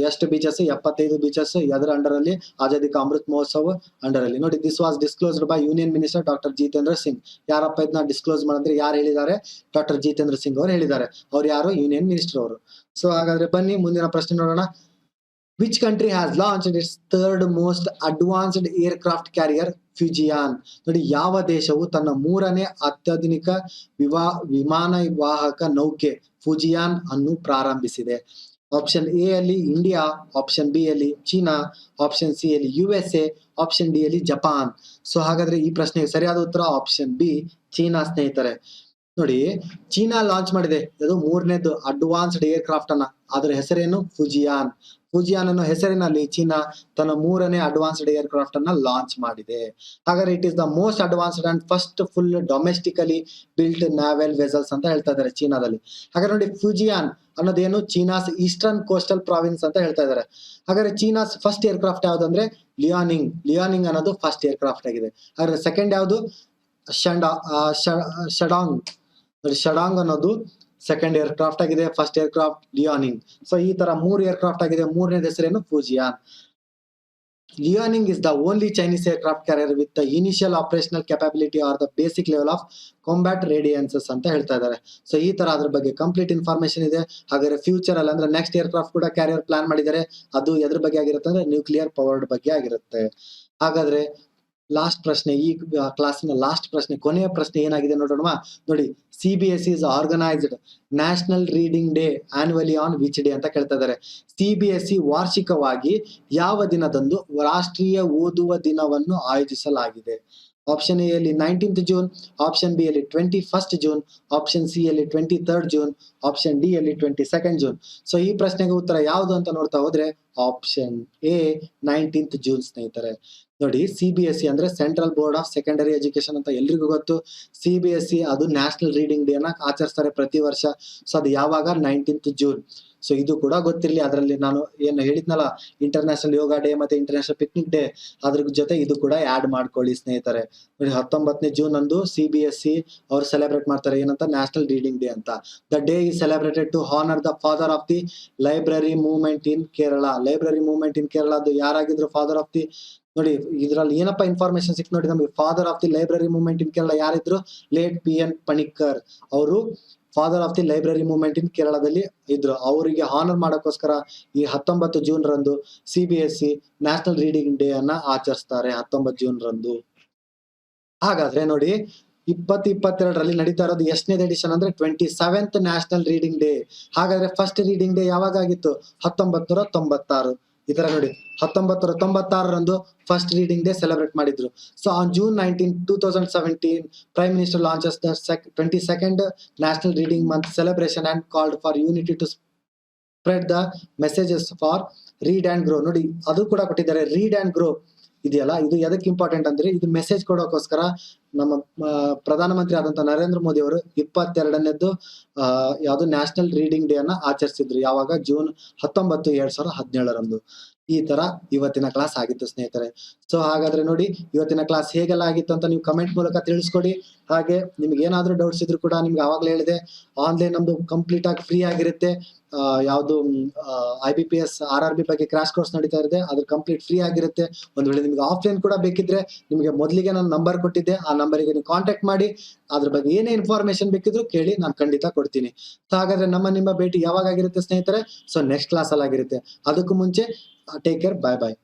ಎಷ್ಟು ಬೀಚಸ್? 75 ಬೀಚಸ್. ಅದರ ಅಂಡರ್ ಅಲ್ಲಿ ಆಜಾದಿ ಕಾ ಅಮೃತ್ ಮಹೋತ್ಸವ್ ಅಂಡರ್ ಅಲ್ಲಿ. ನೋಡಿ, this was disclosed by union minister doctor Jitendra Singh. ಯಾರಪ್ಪ ಇದನ್ನ ಡಿಸ್ಕ್ಲೋಸ್ ಮಾಡಿದ್ರೆ? ಯಾರು ಹೇಳಿದ್ದಾರೆ? ಡಾಕ್ಟರ್ ಜಿತೇಂದ್ರ ಸಿಂಗ್ ಅವರು ಹೇಳಿದ್ದಾರೆ. ಅವ್ರು ಯಾರು? ಯೂನಿಯನ್ ಮಿನಿಸ್ಟರ್ ಅವರು. ಸೊ ಹಾಗಾದ್ರೆ ಬನ್ನಿ ಮುಂದಿನ ಪ್ರಶ್ನೆ ನೋಡೋಣ. Which country has launched its third most advanced aircraft carrier Fujian? ನೋಡಿ, ಯಾವ ದೇಶವು ತನ್ನ 3ನೇ ಅತ್ಯಾಧುನಿಕ ವಿಮಾನ ವಾಹಕ ನೌಕೆ ಫುಜಿಯಾನ್ ಅನ್ನು ಪ್ರಾರಂಭಿಸಿದೆ? ಆಪ್ಷನ್ ಎ ಅಲ್ಲಿ ಇಂಡಿಯಾ, ಆಪ್ಷನ್ ಬಿ ಅಲ್ಲಿ ಚೀನಾ, ಆಪ್ಷನ್ ಸಿ ಅಲ್ಲಿ USA, ಆಪ್ಷನ್ ಡಿ ಅಲ್ಲಿ ಜಪಾನ್. ಸೊ ಹಾಗಾದ್ರೆ ಈ ಪ್ರಶ್ನೆಗೆ ಸರಿಯಾದ ಉತ್ತರ ಆಪ್ಷನ್ ಬಿ, ಚೀನಾ ಸ್ನೇಹಿತರೆ. ನೋಡಿ, ಚೀನಾ ಲಾಂಚ್ ಮಾಡಿದೆ ಅದು 3ನೇದು ಅಡ್ವಾನ್ಸ್ಡ್ ಏರ್ ಕ್ರಾಫ್ಟ್ ಅನ್ನ. ಅದರ ಹೆಸರೇನು? ಫುಜಿಯಾನ್. ಫುಜಿಯಾನ್ ಅನ್ನೋ ಹೆಸರಿನಲ್ಲಿ ಚೀನಾ ತನ್ನ 3ನೇ ಅಡ್ವಾನ್ಸ್ಡ್ ಏರ್ ಕ್ರಾಫ್ಟ್ ಅನ್ನ ಲಾಂಚ್ ಮಾಡಿದೆ. ಹಾಗಾದ್ರೆ it is the most advanced and first full domestically built novel vessels ಅಂತ ಹೇಳ್ತಾ ಇದ್ದಾರೆ ಚೀನಾದಲ್ಲಿ. ಹಾಗಾದ್ರೆ ನೋಡಿ, ಫುಜಿಯಾನ್ ಅನ್ನೋದೇನು? ಚೀನಾಸ್ ಈಸ್ಟರ್ನ್ ಕೋಸ್ಟಲ್ ಪ್ರಾವಿನ್ಸ್ ಅಂತ ಹೇಳ್ತಾ ಇದ್ದಾರೆ. ಹಾಗಾದ್ರೆ ಚೀನಾಸ್ ಫಸ್ಟ್ ಏರ್ ಕ್ರಾಫ್ಟ್ ಯಾವ್ದು ಅಂದ್ರೆ ಲಿಯಾನಿಂಗ್. ಲಿಯಾನಿಂಗ್ ಅನ್ನೋದು ಫಸ್ಟ್ ಏರ್ ಕ್ರಾಫ್ಟ್ ಆಗಿದೆ. ಹಾಗಾದ್ರೆ ಸೆಕೆಂಡ್ ಯಾವ್ದು? ಶಡಾಂಗ್. ಶಡಾಂಗ್ ಅನ್ನೋದು ಸೆಕೆಂಡ್ ಏರ್ ಕ್ರಾಫ್ಟ್ ಆಗಿದೆ. First aircraft Liaoning. So ಈ ತರ 3 ಏರ್ ಕ್ರಾಫ್ಟ್ ಆಗಿದೆ. 3ನೇದ ಹೆಸರೇನು? ಫುಜಿಯಾನ್. ಲಿಯಾನಿಂಗ್ is the only Chinese aircraft carrier with the initial operational capability or the basic level of combat readiness ಅಂತ ಹೇಳ್ತಾ ಇದ್ದಾರೆ. ಸೊ ಈ ತರ ಅದ್ರ ಬಗ್ಗೆ ಕಂಪ್ಲೀಟ್ ಇನ್ಫಾರ್ಮೇಶನ್ ಇದೆ. ಹಾಗಾದ್ರೆ ಫ್ಯೂಚರ್ ಅಲ್ಲಿ ಅಂದ್ರೆ ನೆಕ್ಸ್ಟ್ ಏರ್ ಕ್ರಾಫ್ಟ್ ಕೂಡ ಕ್ಯಾರಿಯರ್ ಪ್ಲಾನ್ ಮಾಡಿದ್ದಾರೆ. ಅದು ಎದ್ರ ಬಗ್ಗೆ ಆಗಿರುತ್ತೆ ಅಂದ್ರೆ ನ್ಯೂಕ್ಲಿಯರ್ ಪವರ್ಡ್ ಬಗ್ಗೆ ಆಗಿರುತ್ತೆ. ಹಾಗಾದ್ರೆ ಲಾಸ್ಟ್ ಪ್ರಶ್ನೆ, ಈ ಕ್ಲಾಸಿನ ಲಾಸ್ಟ್ ಪ್ರಶ್ನೆ, ಕೊನೆಯ ಪ್ರಶ್ನೆ ಏನಾಗಿದೆ ನೋಡೋಣ. ನೋಡಿ, CBSE is organized national reading day annually on which day ಅಂತ ಕೇಳ್ತಾ ಇದ್ದಾರೆ. CBSE ವಾರ್ಷಿಕವಾಗಿ ಯಾವ ದಿನದಂದು ರಾಷ್ಟ್ರೀಯ ಓದುವ ದಿನವನ್ನು ಆಯೋಜಿಸಲಾಗಿದೆ? ಆಪ್ಷನ್ ಎ ಅಲ್ಲಿ 19th ಜೂನ್, ಆಪ್ಷನ್ ಬಿ ಅಲ್ಲಿ 21st ಜೂನ್, ಆಪ್ಷನ್ ಸಿ ಅಲ್ಲಿ 23rd ಜೂನ್, ಆಪ್ಷನ್ ಡಿ ಅಲ್ಲಿ 22nd ಜೂನ್. ಸೊ ಈ ಪ್ರಶ್ನೆಗೆ ಉತ್ತರ ಯಾವುದು ಅಂತ ನೋಡ್ತಾ ಹೋದ್ರೆ ಆಪ್ಷನ್ ಎ 19th ಜೂನ್ ಸ್ನೇಹಿತರೆ. ನೋಡಿ, CBSE ಅಂದ್ರೆ central board of secondary education ಅಂತ ಎಲ್ರಿಗೂ ಗೊತ್ತು. CBSE ಅದು ನ್ಯಾಷನಲ್ ರೀಡಿಂಗ್ ಡೇ ನ ಆಚರಿಸ್ತಾರೆ ಪ್ರತಿ ವರ್ಷ. ಸೊ ಅದು ಯಾವಾಗ? 19th June. ಸೊ ಇದು ಕೂಡ ಗೊತ್ತಿರಲಿ. ಅದರಲ್ಲಿ ನಾನು ಏನು ಹೇಳಿದ್ನಲ್ಲ, ಇಂಟರ್ನ್ಯಾಷನಲ್ ಯೋಗ ಡೇ ಮತ್ತೆ ಇಂಟರ್ನ್ಯಾಷನಲ್ ಪಿಕ್ನಿಕ್ ಡೇ, ಅದ್ರ ಜೊತೆ ಇದು ಕೂಡ ಆಡ್ ಮಾಡ್ಕೊಳ್ಳಿ ಸ್ನೇಹಿತರೆ. ನೋಡಿ, 19ನೇ ಜೂನ್ ಅಂದು CBSE ಅವ್ರು ಸೆಲೆಬ್ರೇಟ್ ಮಾಡ್ತಾರೆ ಏನಂತ? ನ್ಯಾಷನಲ್ ರೀಡಿಂಗ್ ಡೇ ಅಂತ. The day is celebrated to honor the father of the library movement in Kerala. Library movement in Kerala ಅದು ಯಾರಾಗಿದ್ರು? Father of the. ನೋಡಿ, ಇದ್ರಲ್ಲಿ ಏನಪ್ಪಾ ಇನ್ಫಾರ್ಮೇಶನ್ ಸಿಕ್ ನೋಡಿ ನಮಗೆ. Father of the library movement in Kerala ಯಾರಿದ್ರು? ಲೇಟ್ PN ಪಣಿಕ್ಕರ್ ಅವರು father of the library movement in ಕೇರಳದಲ್ಲಿ ಇದ್ರು. ಅವರಿಗೆ ಹಾನರ್ ಮಾಡಕ್ಕೋಸ್ಕರ ಈ 19 ಜೂನ್ ರಂದು CBSE ನ್ಯಾಷನಲ್ ರೀಡಿಂಗ್ ಡೇ ಅನ್ನ ಆಚರಿಸ್ತಾರೆ 19 ಜೂನ್ ರಂದು. ಹಾಗಾದ್ರೆ ನೋಡಿ, 2022ರಲ್ಲಿ ನಡೀತಾ ಇರೋದು ಎಷ್ಟನೇದು ಎಡಿಷನ್ ಅಂದ್ರೆ 27th ನ್ಯಾಷನಲ್ ರೀಡಿಂಗ್ ಡೇ. ಹಾಗಾದ್ರೆ ಫಸ್ಟ್ ರೀಡಿಂಗ್ ಡೇ ಯಾವಾಗ ಆಗಿತ್ತು? 1996. ಈ ತರ ನೋಡಿ, 1996ರಂದು ಫಸ್ಟ್ ರೀಡಿಂಗ್ ಡೇ ಸೆಲೆಬ್ರೇಟ್ ಮಾಡಿದ್ರು. So on June 19, 2017 prime minister launches the 22nd national reading month celebration and called for unity to spread the messages for read and grow. ನೋಡಿ, ಅದು ಕೂಡ ಕೊಟ್ಟಿದ್ದಾರೆ. ರೀಡ್ ಅಂಡ್ ಗ್ರೋ ಇದೆಯಲ್ಲ, ಇದು ಎದಕ್ಕೆ important ಅಂದ್ರೆ ಇದು ಮೆಸೇಜ್ ಕೊಡೋಕೋಸ್ಕರ ನಮ್ಮ ಪ್ರಧಾನಮಂತ್ರಿ ಆದಂತ ನರೇಂದ್ರ ಮೋದಿ ಅವರು 22ನೇದು ಯಾವ್ದು ನ್ಯಾಷನಲ್ ರೀಡಿಂಗ್ ಡೇ ಅನ್ನ ಆಚರಿಸಿದ್ರು. ಯಾವಾಗ? June 19, 2017ರಂದು. ಈ ತರ ಇವತ್ತಿನ ಕ್ಲಾಸ್ ಆಗಿತ್ತು ಸ್ನೇಹಿತರೆ. ಸೊ ಹಾಗಾದ್ರೆ ನೋಡಿ, ಇವತ್ತಿನ ಕ್ಲಾಸ್ ಹೇಗೆಲ್ಲ ಆಗಿತ್ತು ಅಂತ ನೀವು ಕಮೆಂಟ್ ಮೂಲಕ ತಿಳಿಸ್ಕೊಡಿ. ಹಾಗೆ ನಿಮ್ಗೆ ಏನಾದ್ರೂ ಡೌಟ್ಸ್ ಇದ್ರು ಕೂಡ ನಿಮ್ಗೆ ಆವಾಗಲೇ ಹೇಳಿದೆ, ಆನ್ಲೈನ್ ನಮ್ದು ಕಂಪ್ಲೀಟ್ ಆಗಿ ಫ್ರೀ ಆಗಿರುತ್ತೆ. ಯಾವ್ದು IBPS RRB ಬಗ್ಗೆ ಕ್ರಾಶ್ ಕೋರ್ಸ್ ನಡೀತಾ ಇದೆ, ಅದು ಕಂಪ್ಲೀಟ್ ಫ್ರೀ ಆಗಿರುತ್ತೆ. ಒಂದ್ ವೇಳೆ ನಿಮ್ಗೆ ಆಫ್ಲೈನ್ ಕೂಡ ಬೇಕಿದ್ರೆ ನಿಮ್ಗೆ ಮೊದಲಿಗೆ ನಾನು ನಂಬರ್ ಕೊಟ್ಟಿದ್ದೆ, ಆ ನಂಬರಿಗೆ ನೀವು ಕಾಂಟ್ಯಾಕ್ಟ್ ಮಾಡಿ ಅದ್ರ ಬಗ್ಗೆ ಏನೇ ಇನ್ಫಾರ್ಮೇಶನ್ ಬೇಕಿದ್ರು ಕೇಳಿ, ನಾನು ಖಂಡಿತ ಕೊಡ್ತೀನಿ. ಸೊ ಹಾಗಾದ್ರೆ ನಿಮ್ಮ ಭೇಟಿ ಯಾವಾಗ ಆಗಿರುತ್ತೆ ಸ್ನೇಹಿತರೆ? ಸೊ ನೆಕ್ಸ್ಟ್ ಕ್ಲಾಸ್ ಅಲ್ಲಿ ಆಗಿರುತ್ತೆ. ಅದಕ್ಕೂ ಮುಂಚೆ ಟೇಕ್ ಕೇರ್, ಬಾಯ್ ಬಾಯ್.